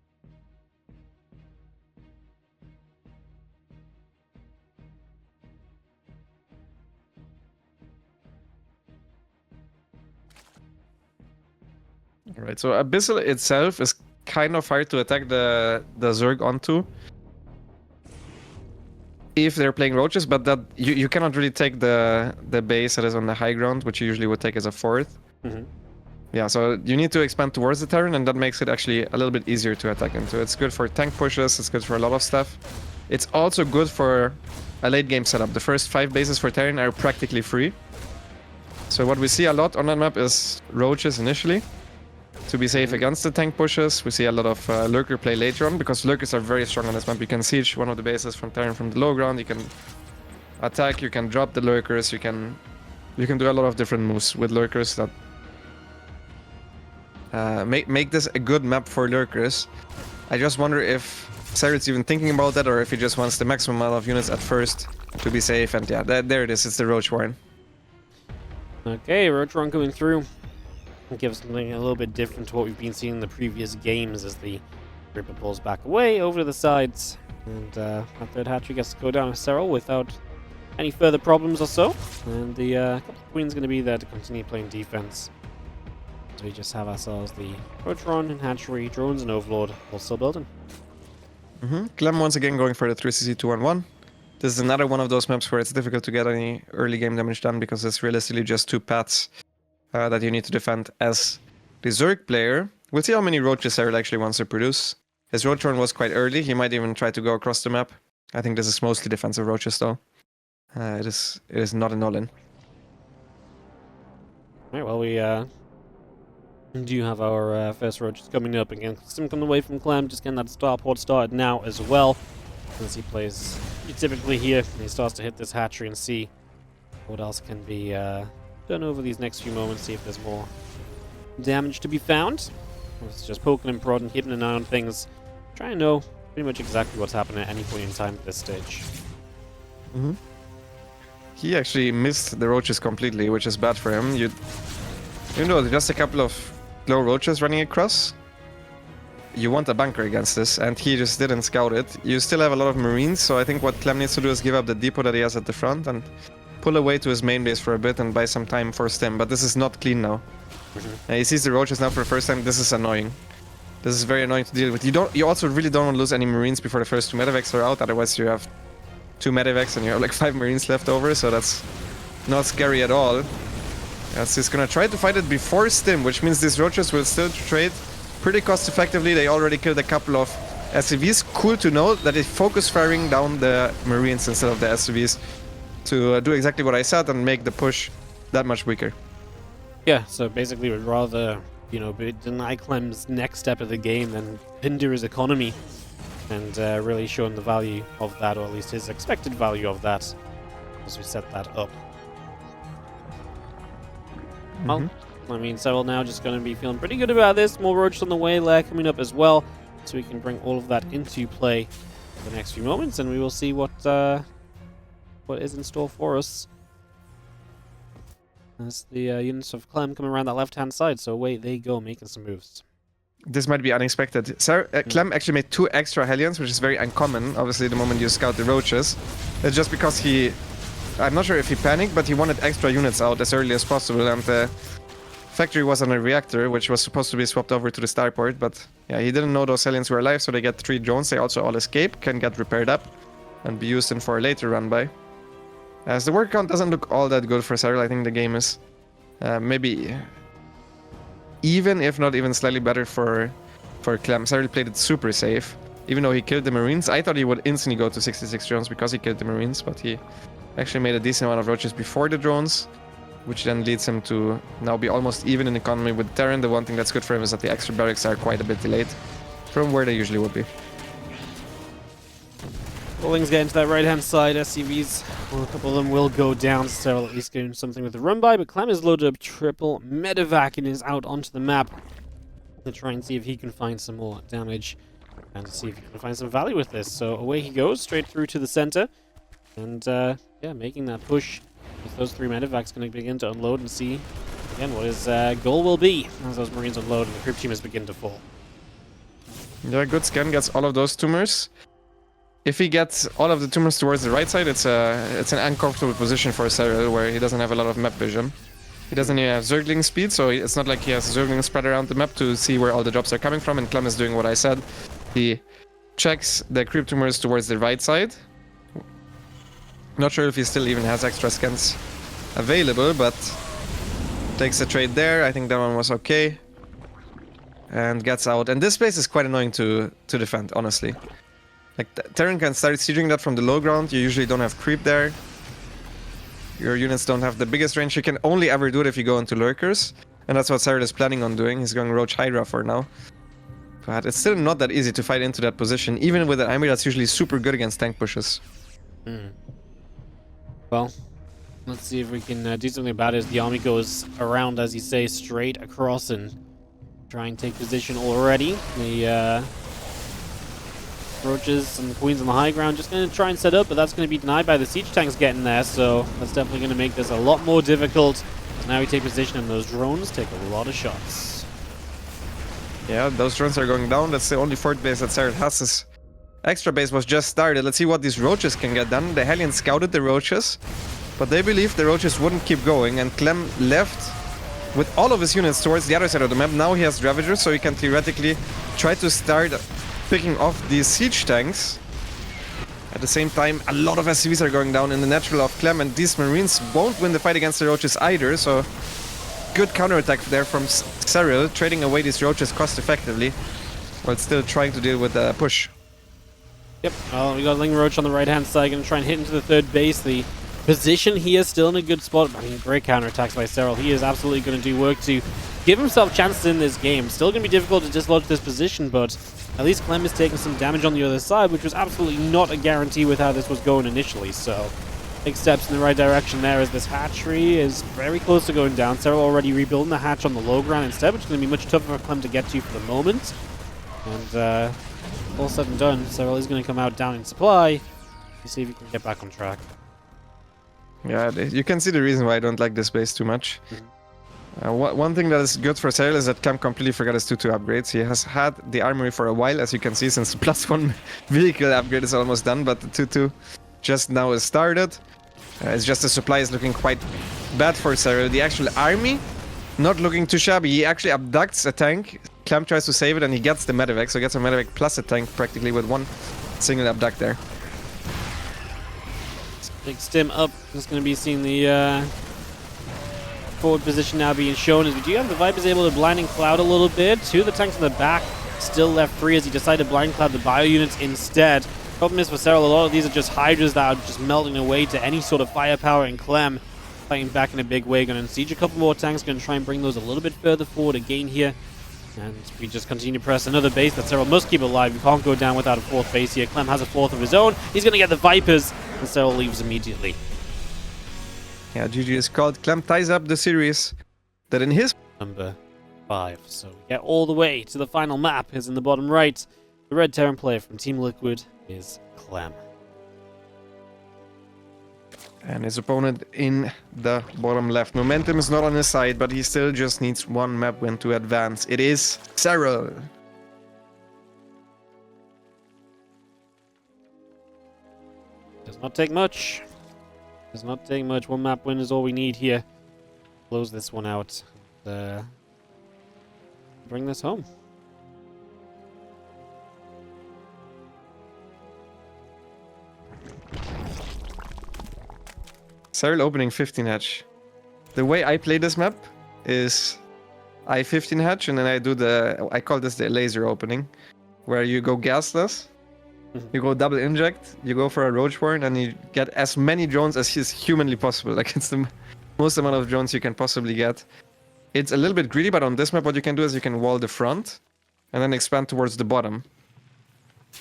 Alright, so Abyssal itself is kind of hard to attack the Zerg onto if they're playing roaches, but that you cannot really take the base that is on the high ground, which you usually would take as a 4th. Yeah, so you need to expand towards the Terran, and that makes it actually a little bit easier to attack into. It's good for tank pushes, it's good for a lot of stuff. It's also good for a late game setup. The first 5 bases for Terran are practically free. So what we see a lot on that map is roaches initially. to be safe against the tank pushes. We see a lot of lurker play later on, because lurkers are very strong on this map. You can siege one of the bases from Terran from the low ground. You can attack. You can drop the lurkers. You can do a lot of different moves with lurkers that make this a good map for lurkers. I just wonder if Serral's even thinking about that, or if he just wants the maximum amount of units at first to be safe. And yeah, there it is. It's the Roach Warren. Okay, Roach Warren coming through. Gives something a little bit different to what we've been seeing in the previous games, as the Reaper pulls back away over to the sides, and that third hatchery gets to go down to Serral without any further problems or so. And the couple of Queen's going to be there to continue playing defense. So we just have ourselves the Roach Warren and hatchery, drones and Overlord all still building. Clem once again going for the 3CC 2-1-1. This is another one of those maps where it's difficult to get any early game damage done, because it's realistically just 2 paths that you need to defend as the Zerg player. We'll see how many roaches Serral actually wants to produce. His Roach Warren was quite early. He might even try to go across the map. I think this is mostly defensive roaches though. It is not an all-in. Alright, well, we do have our first roaches coming up again. Some coming away from Clem, just getting that starport started now as well. As he plays typically here, he starts to hit this hatchery and see what else can be done over these next few moments, see if there's more damage to be found. It's just poking and prodding, keeping an eye on things, trying to know pretty much exactly what's happening at any point in time at this stage. He actually missed the roaches completely, which is bad for him. Even though just a couple of low roaches running across, you want a bunker against this, and he just didn't scout it. You still have a lot of marines, so I think what Clem needs to do is give up the depot that he has at the front and pull away to his main base for a bit and buy some time for Stim, but this is not clean now. He sees the roaches now for the first time. This is annoying. This is very annoying to deal with. You also really don't want to lose any marines before the first 2 medevacs are out, otherwise you have 2 medevacs and you have like 5 marines left over, so that's not scary at all. Yes, he's gonna try to fight it before Stim, which means these roaches will still trade pretty cost effectively. They already killed a couple of SCVs. Cool to know that they focus firing down the marines instead of the SCVs, to do exactly what I said and make the push that much weaker. Yeah, so basically we'd rather, deny Clem's next step of the game than hinder his economy, and really show him the value of that, or at least his expected value of that, as we set that up. Well, I mean, Serral now just going to be feeling pretty good about this. More roaches on the way, Lair coming up as well, so we can bring all of that into play for the next few moments, and we will see what is in store for us. As the units of Clem coming around that left-hand side, so away they go, making some moves. This might be unexpected. Clem actually made 2 extra Hellions, which is very uncommon, obviously, the moment you scout the roaches. It's just because I'm not sure if he panicked, but he wanted extra units out as early as possible, and the factory was on a reactor, which was supposed to be swapped over to the starport, but yeah, he didn't know those Hellions were alive, so they get 3 drones. They also all escape, can get repaired up, and be used in for a later run-by. As the work count doesn't look all that good for Serral, I think the game is maybe even, if not even slightly better for Clem. Serral played it super safe. Even though he killed the marines, I thought he would instantly go to 66 drones because he killed the marines, but he actually made a decent amount of roaches before the drones, which then leads him to now be almost even in economy with Terran. The one thing that's good for him is that the extra barracks are quite a bit delayed from where they usually would be. Bullings get into that right-hand side. SCVs, well, a couple of them will go down. Serral at least getting something with the run-by, but Clem is loaded up triple medevac and is out onto the map to try and see if he can find some more damage and to see if he can find some value with this. So away he goes, straight through to the center, and yeah, making that push with those 3 medevacs. Going to begin to unload and see again what his goal will be as those marines unload and the creep team is begin to fall. Yeah, good scan, gets all of those tumors. If he gets all of the tumors towards the right side, it's an uncomfortable position for Serral, where he doesn't have a lot of map vision. He doesn't even have Zergling speed, so it's not like he has Zerglings spread around the map to see where all the drops are coming from, and Clem is doing what I said. He checks the creep tumors towards the right side. Not sure if he still even has extra scans available, but takes a trade there. I think that one was okay. And gets out. And this space is quite annoying to defend, honestly. Like, Terran can start sieging that from the low ground. You usually don't have creep there. Your units don't have the biggest range. You can only ever do it if you go into lurkers. And that's what Serral is planning on doing. He's going Roach Hydra for now. But it's still not that easy to fight into that position, even with an Amygdala that's usually super good against tank pushes. Well, let's see if we can do something about it as the army goes around, as you say, straight across and try and take position already. The Roaches and the Queens on the high ground just going to try and set up, but that's going to be denied by the siege tanks getting there, so that's definitely going to make this a lot more difficult. Now we take position and those drones take a lot of shots. Yeah, those drones are going down. That's the only fort base that Serral has. His extra base was just started. Let's see what these Roaches can get done. The Hellions scouted the Roaches, but they believed the Roaches wouldn't keep going, and Clem left with all of his units towards the other side of the map. Now he has Ravagers, so he can theoretically try to start picking off these siege tanks. At the same time, a lot of SCVs are going down in the natural of Clem, and these Marines won't win the fight against the Roaches either, so good counterattack there from Serral, trading away these Roaches cost effectively, while still trying to deal with the push. Yep, well, we got Ling Roach on the right-hand side, going to try and hit into the third base. The position here still in a good spot. I mean, great counterattacks by Serral. He is absolutely going to do work to give himself chances in this game. Still going to be difficult to dislodge this position, but at least Clem is taking some damage on the other side, which was absolutely not a guarantee with how this was going initially. So, big steps in the right direction there as this hatchery is very close to going down. Serral already rebuilding the hatch on the low ground instead, which is going to be much tougher for Clem to get to for the moment. And all said and done, Serral is going to come out down in supply to see if he can get back on track. Yeah, you can see the reason why I don't like this base too much. One thing that is good for Serral is that Clem completely forgot his 2-2 upgrades. He has had the armory for a while, as you can see, since the +1 vehicle upgrade is almost done, but the 2-2 just now is started. It's just the supply is looking quite bad for Serral. The actual army, not looking too shabby. He actually abducts a tank. Clem tries to save it, and he gets the medevac, so he gets a medevac plus a tank practically with one single abduct there. Big stim up. Just going to be seeing the forward position now being shown as we do have the Vipers able to blinding cloud a little bit. Two of the tanks in the back still left free as he decided to blind cloud the bio units instead. Problem is for Serral, a lot of these are just Hydras that are just melting away to any sort of firepower, and Clem fighting back in a big way. Going to siege a couple more tanks, going to try and bring those a little bit further forward again here. And we just continue to press another base that Serral must keep alive. We can't go down without a fourth base here. Clem has a fourth of his own. He's going to get the Vipers, and Serral leaves immediately. Yeah, GG is called. Clem ties up the series that in his Number 5. So we get all the way to the final map. Is in the bottom right. The red Terran player from Team Liquid is Clem. and his opponent in the bottom left. Momentum is not on his side, but he still just needs one map win to advance. It is Serral. Does not take much. Does not take much. One map win is all we need here. Close this one out. Bring this home. Serral opening 15 hatch. The way I play this map is I 15 hatch and then I call this the laser opening, where you go gasless, you go double inject, you go for a roach warren, and you get as many drones as is humanly possible. Like, it's the most amount of drones you can possibly get. It's a little bit greedy, but on this map what you can do is you can wall the front and then expand towards the bottom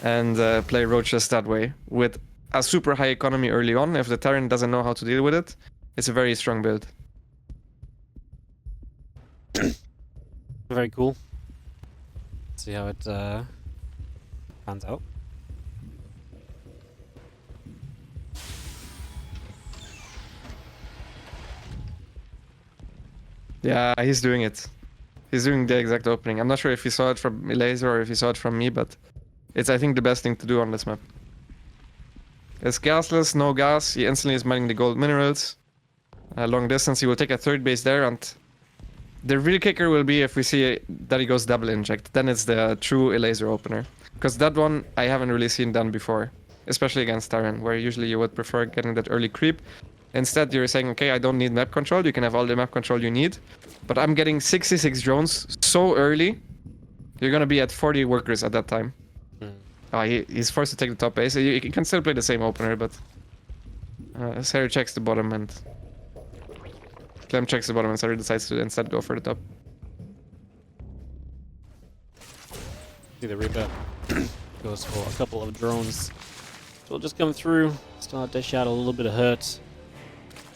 and play roaches that way with a super high economy early on. If the Terran doesn't know how to deal with it, it's a very strong build. Very cool. Let's see how it pans out. Yeah, he's doing it. He's doing the exact opening. I'm not sure if he saw it from Laser or if he saw it from me, but it's, I think, the best thing to do on this map. It's gasless, no gas. He instantly is mining the gold minerals. Long distance, he will take a third base there, and the real kicker will be if we see that he goes double inject. Then it's the true laser opener. Because that one I haven't really seen done before, especially against Terran, where usually you would prefer getting that early creep. Instead, you're saying, okay, I don't need map control. You can have all the map control you need. But I'm getting 66 drones so early. You're going to be at 40 workers at that time. He's forced to take the top base. You can still play the same opener, but Serral checks the bottom and Clem checks the bottom and Serral decides to instead go for the top. See the Reaper goes for a couple of drones. So we'll just come through, start dish out a little bit of hurt.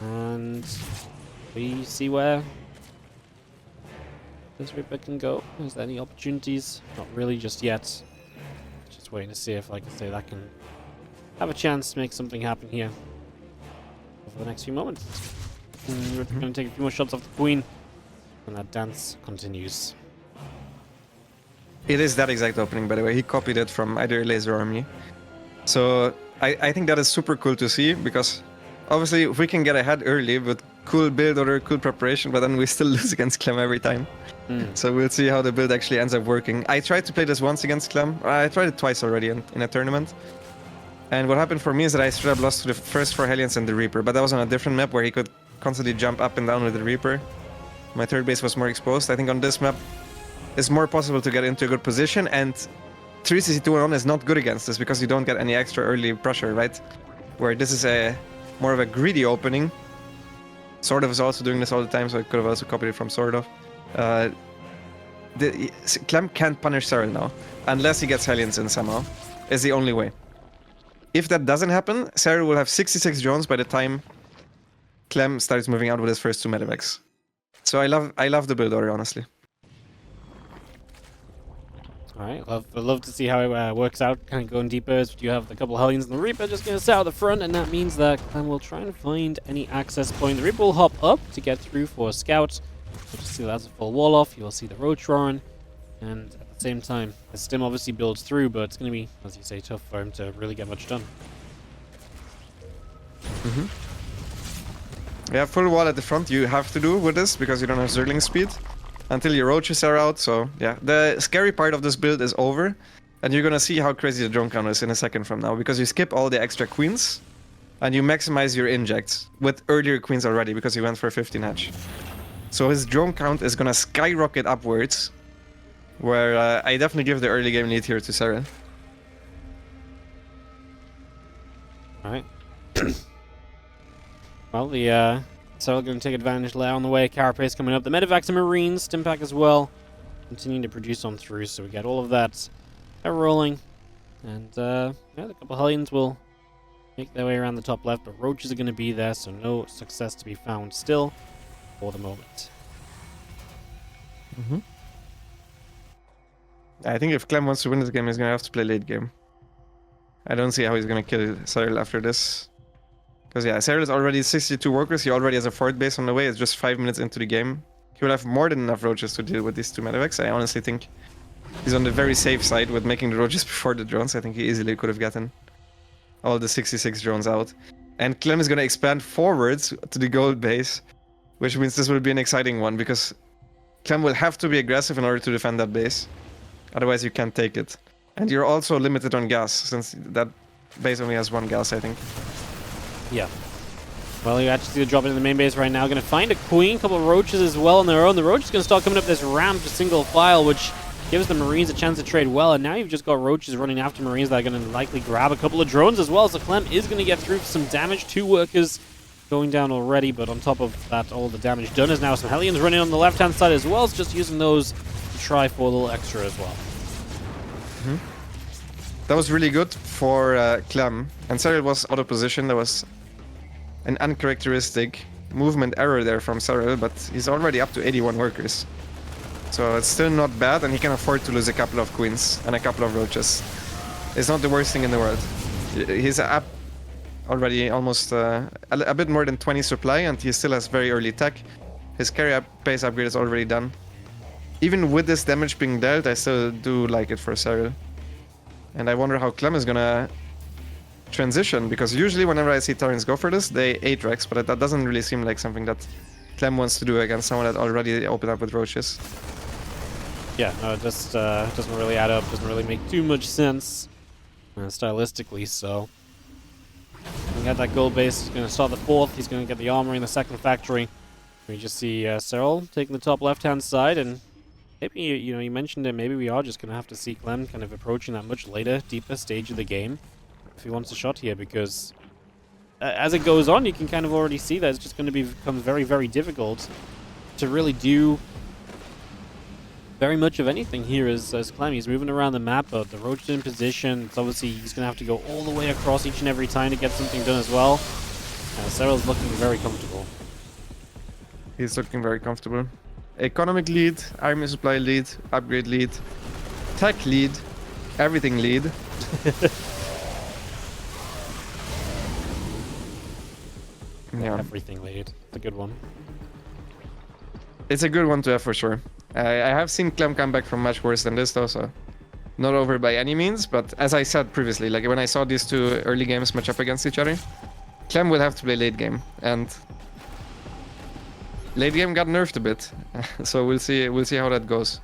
And we see where this Reaper can go. Is there any opportunities? Not really just yet. Just waiting to see if, like I say, that can have a chance to make something happen here over the next few moments. We're going to take a few more shots off the Queen, and that dance continues. It is that exact opening, by the way. He copied it from either Laser Army. So I think that is super cool to see, because obviously if we can get ahead early with cool build or cool preparation, but then we still lose against Clem every time. So we'll see how the build actually ends up working. I tried to play this once against Clem. I tried it twice already in a tournament. And what happened for me is that I straight up lost to the first 4 Hellions and the Reaper, but that was on a different map where he could constantly jump up and down with the Reaper. My third base was more exposed. I think on this map it's more possible to get into a good position, and 3CC2-1 is not good against this because you don't get any extra early pressure, right? Where this is a more of a greedy opening. Sort of is also doing this all the time, so I could have also copied it from Sort of. Clem can't punish Serral now, unless he gets Hellions in somehow. Is the only way. If that doesn't happen, Serral will have 66 drones by the time Clem starts moving out with his first 2 medevacs. So I love the build order, honestly. Alright, I'd love to see how it works out, kind of going deeper. As you have a couple of Hellions and the Reaper just going to sit out the front, and that means that Clem will try and find any access point. The Reaper will hop up to get through for a scout. You'll just see that's a full wall off. You'll see the Roach roaring, and at the same time, the Stim obviously builds through, but it's going to be, as you say, tough for him to really get much done. Yeah, full wall at the front you have to do with this because you don't have Zergling speed until your roaches are out. So yeah, the scary part of this build is over, and you're gonna see how crazy the drone count is in a second from now, because you skip all the extra queens and you maximize your injects with earlier queens already because you went for 15 hatch. So his drone count is gonna skyrocket upwards, where I definitely give the early game lead here to Serral. Alright. Well, the Serral going to take advantage there on the way. Carapace coming up. The Medevacs and Marines, Stimpack as well, continuing to produce on through. So we get all of that rolling. And yeah, the couple Hellions will make their way around the top left, but Roaches are going to be there, so no success to be found still for the moment. I think if Clem wants to win this game, he's going to have to play late game. I don't see how he's going to kill Serral after this. Because yeah, Serral is already 62 workers, he already has a 4th base on the way, it's just 5 minutes into the game. He will have more than enough roaches to deal with these 2 medevacs. I honestly think he's on the very safe side with making the roaches before the drones. I think he easily could have gotten all the 66 drones out. And Clem is going to expand forwards to the gold base, which means this will be an exciting one, because Clem will have to be aggressive in order to defend that base. Otherwise you can't take it. And you're also limited on gas, since that base only has 1 gas, I think. Yeah. Well, you actually see the drop into the main base right now. Going to find a Queen, couple of Roaches as well on their own. The Roaches going to start coming up this ramp to single file, which gives the Marines a chance to trade well. And now you've just got Roaches running after Marines that are going to likely grab a couple of drones as well. So Clem is going to get through for some damage. 2 workers going down already, but on top of that, all the damage done is now some Hellions running on the left-hand side as well. So just using those to try for a little extra as well. That was really good for Clem. And Serral was out of position. There was an uncharacteristic movement error there from Serral, but he's already up to 81 workers. So it's still not bad, and he can afford to lose a couple of queens and a couple of roaches. It's not the worst thing in the world. He's up already almost a bit more than 20 supply, and he still has very early tech. His carry pace upgrade is already done. Even with this damage being dealt, I still do like it for Serral. And I wonder how Clem is gonna transition, because usually whenever I see Terrans go for this, they 8-rex, but that doesn't really seem like something that Clem wants to do against someone that already opened up with roaches. Yeah, no, it just doesn't really add up, doesn't really make too much sense stylistically, so. We got that gold base, he's going to start the 4th, he's going to get the armory in the 2nd factory. We just see Serral taking the top left-hand side, and maybe, you know, you mentioned it, maybe we are just going to have to see Clem kind of approaching that much later, deeper stage of the game if he wants a shot here, because as it goes on, you can kind of already see that it's just going to become very, very difficult to really do very much of anything here as Clem. He's moving around the map, but the Roach is in position. It's obviously he's going to have to go all the way across each and every time to get something done as well. Serral's looking very comfortable. He's looking very comfortable. Economic lead, army supply lead, upgrade lead, tech lead, everything lead. Yeah. Everything lead. It's a good one. It's a good one to have for sure. I have seen Clem come back from much worse than this though, so not over by any means, but as I said previously, like when I saw these two early games match up against each other, Clem will have to play late game, and late game got nerfed a bit, so we'll see how that goes.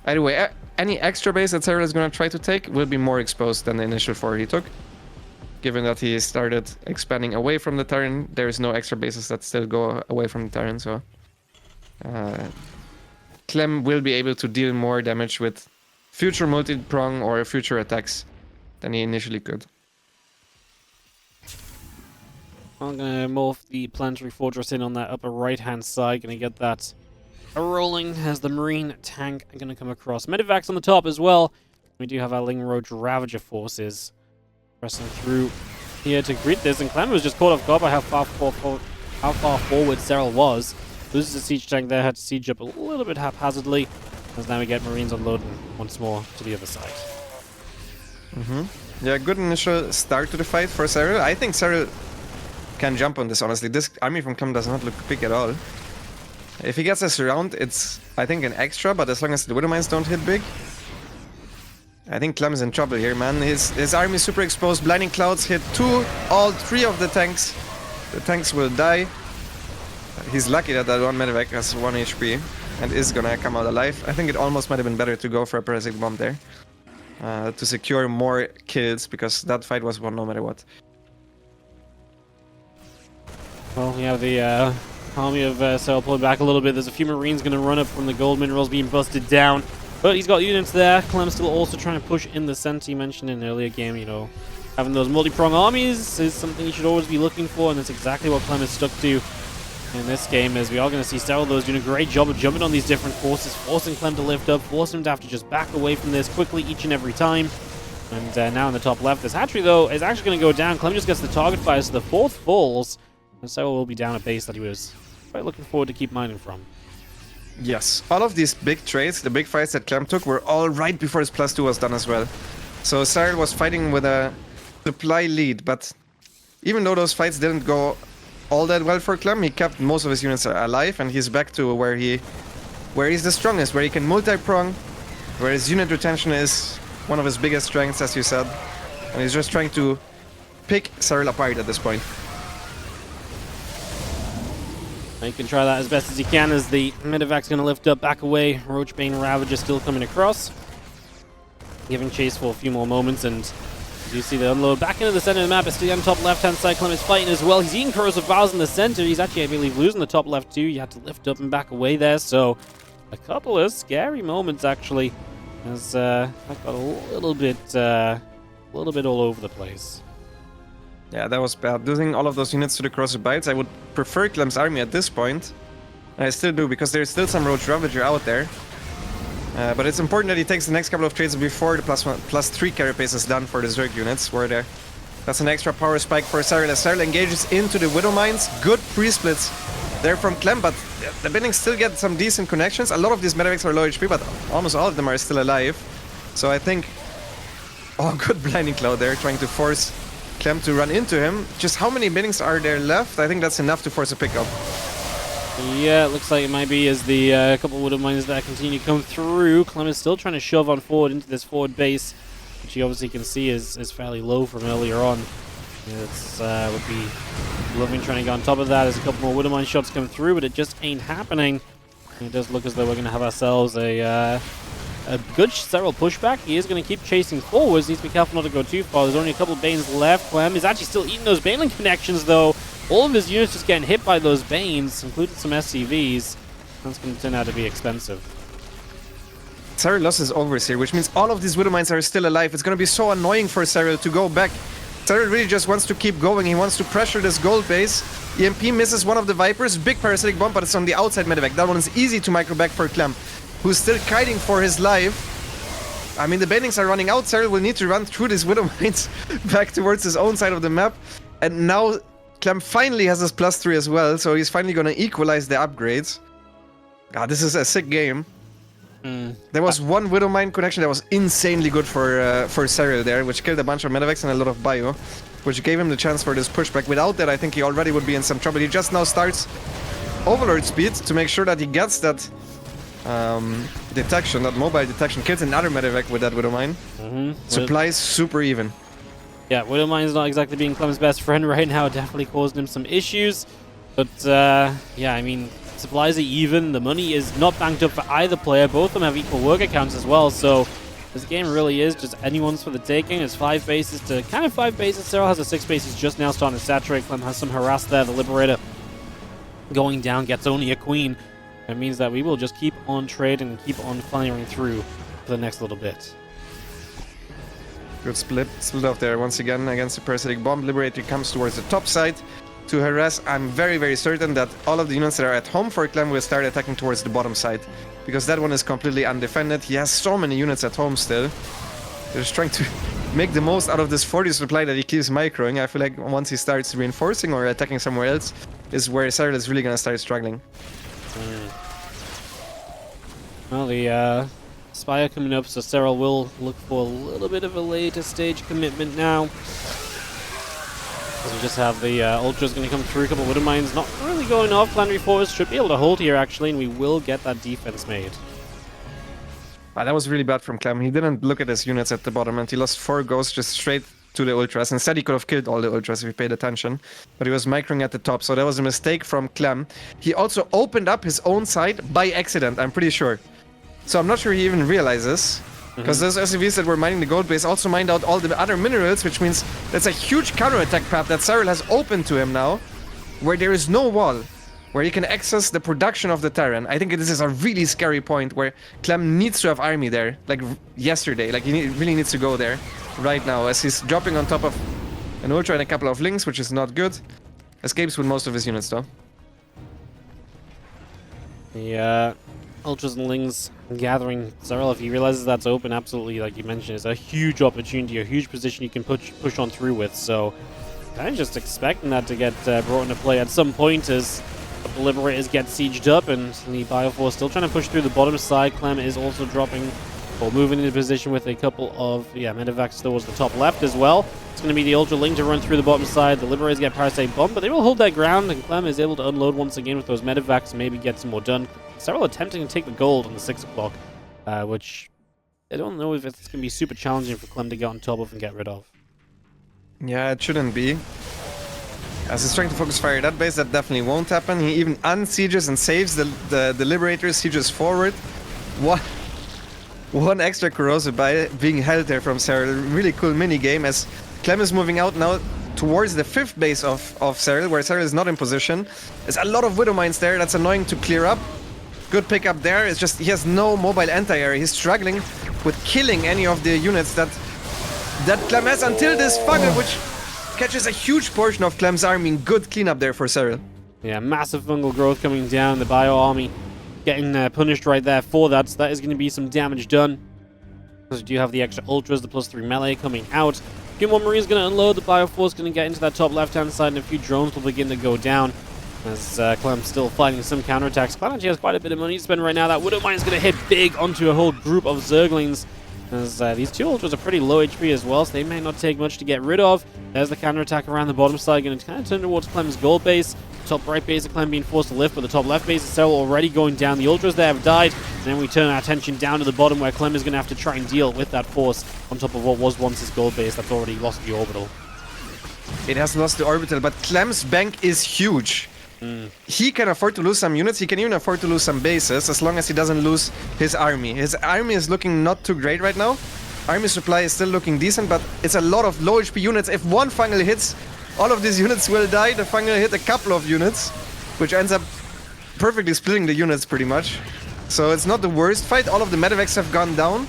Anyway, any extra base that Serral is going to try to take will be more exposed than the initial 4 he took. Given that he started expanding away from the Terran, there is no extra bases that still go away from the Terran, so Clem will be able to deal more damage with future multi-prong or future attacks than he initially could. I'm going to morph the Planetary Fortress in on that upper right-hand side. Going to get that rolling as the Marine tank going to come across. Medivacs on the top as well. We do have our Ling Roach Ravager forces pressing through here to greet this. And Clem was just caught off guard by how far forward Serral was. Loses the siege tank there, had to siege up a little bit haphazardly. As now we get Marines unloading once more to the other side. Yeah, good initial start to the fight for Serral. I think Serral can jump on this, honestly. This army from Clem does not look big at all. If he gets us around, it's, I think, an extra, but as long as the Widow Mines don't hit big, I think Clem's in trouble here, man. His army is super exposed. Blinding Clouds hit all three of the tanks. The tanks will die. He's lucky that that one medevac has 1 HP and is gonna come out alive. I think it almost might have been better to go for a parasitic bomb there to secure more kills, because that fight was won no matter what. Well, we have the army of Serral pulling back a little bit. There's a few Marines going to run up from the gold minerals being busted down. But he's got units there. Clem's still also trying to push in the center. He mentioned in an earlier game, you know, having those multi-prong armies is something you should always be looking for, and that's exactly what Clem is stuck to in this game, as we are going to see Serral, though, is doing a great job of jumping on these different forces, forcing Clem to lift up, forcing him to have to just back away from this quickly each and every time. And now in the top left, this hatchery, though, is actually going to go down. Clem just gets the target fire, so the 4th falls, and Serral will be down a base that he was quite looking forward to keep mining from. Yes, all of these big trades, the big fights that Clem took, were all right before his +2 was done as well. So Serral was fighting with a supply lead, but even though those fights didn't go all that well for Clem, he kept most of his units alive, and he's back to where he's the strongest, where he can multi-prong, where his unit retention is one of his biggest strengths, as you said, and he's just trying to pick Serral apart at this point. He can try that as best as he can, as the medevac's going to lift up, back away. Roachbane Ravager still coming across, giving chase for a few more moments, and you see the unload back into the center of the map. It's still on the top left-hand side. Clem is fighting as well. He's eating corrosive vials in the center. He's actually, I believe, losing the top left too. You had to lift up and back away there, so a couple of scary moments actually, as I got a little bit all over the place. Yeah, that was bad. Losing all of those units to the corrosive bites. I would prefer Clem's army at this point. I still do, because there's still some Roach Ravager out there. But it's important that he takes the next couple of trades before the +3 carapace is done for the Zerg units, where that's an extra power spike for Serral. As Serral engages into the Widow Mines, good pre-splits there from Clem, but the Bindings still get some decent connections. A lot of these medevacs are low HP, but almost all of them are still alive. So I think, oh, good Blinding Cloud there, trying to force Clem to run into him. Just how many Bindings are there left? I think that's enough to force a pickup. Yeah, it looks like it might be, as the couple of Widow Mines that continue to come through. Clem is still trying to shove on forward into this forward base, which you obviously can see is fairly low from earlier on. It's would be loving trying to get on top of that as a couple more Widow Mine shots come through, but it just ain't happening. And it does look as though we're going to have ourselves a good Serral pushback. He is going to keep chasing forwards. Needs to be careful not to go too far. There's only a couple of Banes left. Clem is actually still eating those Baneling connections, though. All of his units just getting hit by those Banes, including some SCVs. That's going to turn out to be expensive. Serral lost his Overseer, which means all of these Widow Mines are still alive. It's going to be so annoying for Serral to go back Serral really just wants to keep going. He wants to pressure this gold base. EMP misses one of the Vipers. Big parasitic bomb, but it's on the outside medevac. That one is easy to micro back for Clem, who's still kiting for his life. I mean, the banelings are running out. Serral will need to run through these Widow Mines back towards his own side of the map. And now Clem finally has his +3 as well, so he's finally going to equalize the upgrades. God, this is a sick game. There was one Widow Mine connection that was insanely good for Serral there, which killed a bunch of medevacs and a lot of bio, which gave him the chance for this pushback. Without that, I think he already would be in some trouble. He just now starts Overlord speed to make sure that he gets that detection, that mobile detection, kills another medevac with that Widow Mine. Supplies super even. Yeah, Widow Mine's not exactly being Clem's best friend right now, definitely causing him some issues. But yeah, I mean, supplies are even, the money is not banked up for either player, both of them have equal work accounts as well, so this game really is just anyone's for the taking. It's 5 bases to kind of 5 bases. Serral has a 6 bases just now starting to saturate. Clem has some harass there. The Liberator going down gets only a queen. That means that we will just keep on trading and keep on firing through for the next little bit. Good split off there once again against the parasitic bomb. Liberator comes towards the top side to harass. I'm very, very certain that all of the units that are at home for Clem will start attacking towards the bottom side, because that one is completely undefended. He has so many units at home still. They're just trying to make the most out of this 40 supply that he keeps microing. I feel like once he starts reinforcing or attacking somewhere else is where Serral is really going to start struggling. Well, the Spire coming up, so Serral will look for a little bit of a later stage commitment now. As we just have the Ultras going to come through, a couple of Widow Mines not really going off. Planetary Force should be able to hold here actually, and we will get that defense made. Wow, that was really bad from Clem. He didn't look at his units at the bottom, and he lost 4 ghosts just straight to the Ultras. Instead, he could have killed all the Ultras if he paid attention, but he was microing at the top, so that was a mistake from Clem. He also opened up his own side by accident, I'm pretty sure. So I'm not sure he even realizes, because those SCVs that were mining the gold base also mined out all the other minerals, which means that's a huge counterattack path that Serral has opened to him now, where there is no wall, where he can access the production of the Terran. I think this is a really scary point where Clem needs to have army there, like yesterday. Like he really needs to go there right now, as he's dropping on top of an Ultra and a couple of Links, which is not good. Escapes with most of his units though. Yeah. Ultras and Lings gathering. Serral, if he realizes that's open, absolutely, like you mentioned, is a huge opportunity, a huge position you can push on through with. So, kind of just expecting that to get brought into play at some point as the Liberators get sieged up and the Bioforce still trying to push through the bottom side. Clem is also dropping or moving into position with a couple of medevacs towards the top left as well. It's going to be the Ultra Ling to run through the bottom side. The Liberators get Parasite Bomb, but they will hold their ground, and Clem is able to unload once again with those medevacs and maybe get some more done. Serral attempting to take the gold on the 6 o'clock, which I don't know if it's going to be super challenging for Clem to get on top of and get rid of. Yeah, it shouldn't be. As he's trying to focus fire that base, that definitely won't happen. He even unsieges and saves the Liberators, sieges forward. One extra corrosive by being held there from Serral. Really cool mini game as Clem is moving out now towards the 5th base of Serral, where Serral is not in position. There's a lot of Widow Mines there. That's annoying to clear up. Good pickup there. It's just he has no mobile anti-air. He's struggling with killing any of the units that Clem has until this fungal, which catches a huge portion of Clem's army. Good cleanup there for Serral. Yeah, massive fungal growth coming down. The Bio Army getting punished right there for that. So that is going to be some damage done. Because we do have the extra Ultras, the +3 melee coming out. A few more Marines going to unload. The Bioforce going to get into that top left-hand side, and a few drones will begin to go down. As Clem's still fighting some counterattacks. Clem actually has quite a bit of money to spend right now. That Widow Mine is going to hit big onto a whole group of Zerglings. As these 2 Ultras are pretty low HP as well, so they may not take much to get rid of. There's the counterattack around the bottom side, going to kind of turn towards Clem's gold base. Top right base of Clem being forced to lift, but the top left base is Serral already going down. The Ultras there have died. And then we turn our attention down to the bottom, where Clem is going to have to try and deal with that force on top of what was once his gold base that's already lost the orbital. It has lost the orbital, but Clem's bank is huge. He can afford to lose some units. He can even afford to lose some bases, as long as he doesn't lose his army. His army is looking not too great right now. Army supply is still looking decent, but it's a lot of low HP units. If one fungal hits, all of these units will die. The fungal hit a couple of units, which ends up perfectly splitting the units pretty much. So it's not the worst fight. All of the medevacs have gone down.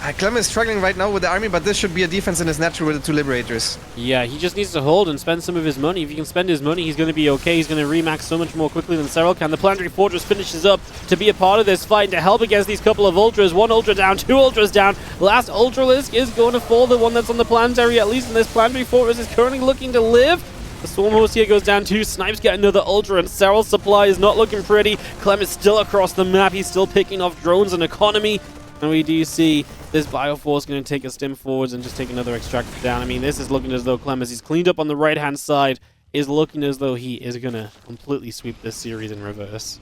Clem is struggling right now with the army, but this should be a defense in his natural with the 2 Liberators. Yeah, he just needs to hold and spend some of his money. If he can spend his money, he's going to be okay. He's going to remax so much more quickly than Serral can. The Planetary Fortress finishes up to be a part of this fight and to help against these couple of Ultras. 1 Ultra down, 2 Ultras down. Last Ultralisk is going to fall, the one that's on the Planetary, at least in this Planetary Fortress, is currently looking to live. The Swarm Horse here goes down 2. Snipes get another Ultra, and Serral's supply is not looking pretty. Clem is still across the map. He's still picking off drones and economy. And we do see this Bioforce going to take a stim forwards and just take another extractor down. I mean, this is looking as though Clem, as he's cleaned up on the right-hand side, is looking as though he is going to completely sweep this series in reverse.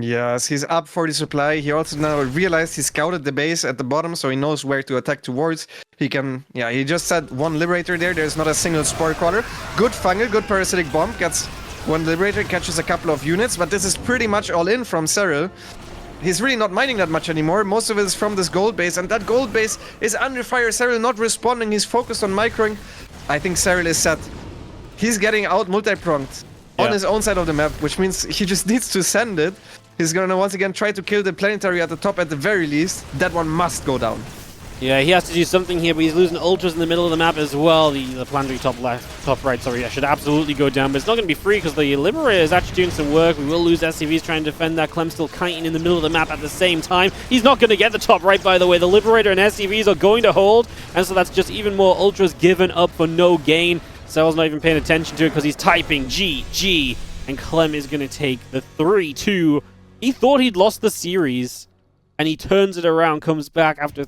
Yes, he's up for the supply. He also now realized he scouted the base at the bottom, so he knows where to attack towards. He can, yeah, he just said 1 Liberator there. There's not a single Spore Crawler. Good Fungal, good Parasitic Bomb. Gets 1 Liberator, catches a couple of units, but this is pretty much all in from Serral. He's really not mining that much anymore. Most of it is from this gold base, and that gold base is under fire. Serral not responding. He's focused on microing. I think Serral is set. He's getting out multi-pronged on his own side of the map, which means he just needs to send it. He's gonna once again try to kill the planetary at the top at the very least. That one must go down. Yeah, he has to do something here, but he's losing Ultras in the middle of the map as well. The planetary top right, sorry, I should absolutely go down, but it's not going to be free because the Liberator is actually doing some work. We will lose SCVs trying to defend that. Clem still kiting in the middle of the map at the same time. He's not going to get the top right, by the way. The Liberator and SCVs are going to hold, and so that's just even more Ultras given up for no gain. Serral's not even paying attention to it because he's typing GG, and Clem is going to take the 3-2. He thought he'd lost the series, and he turns it around, comes back after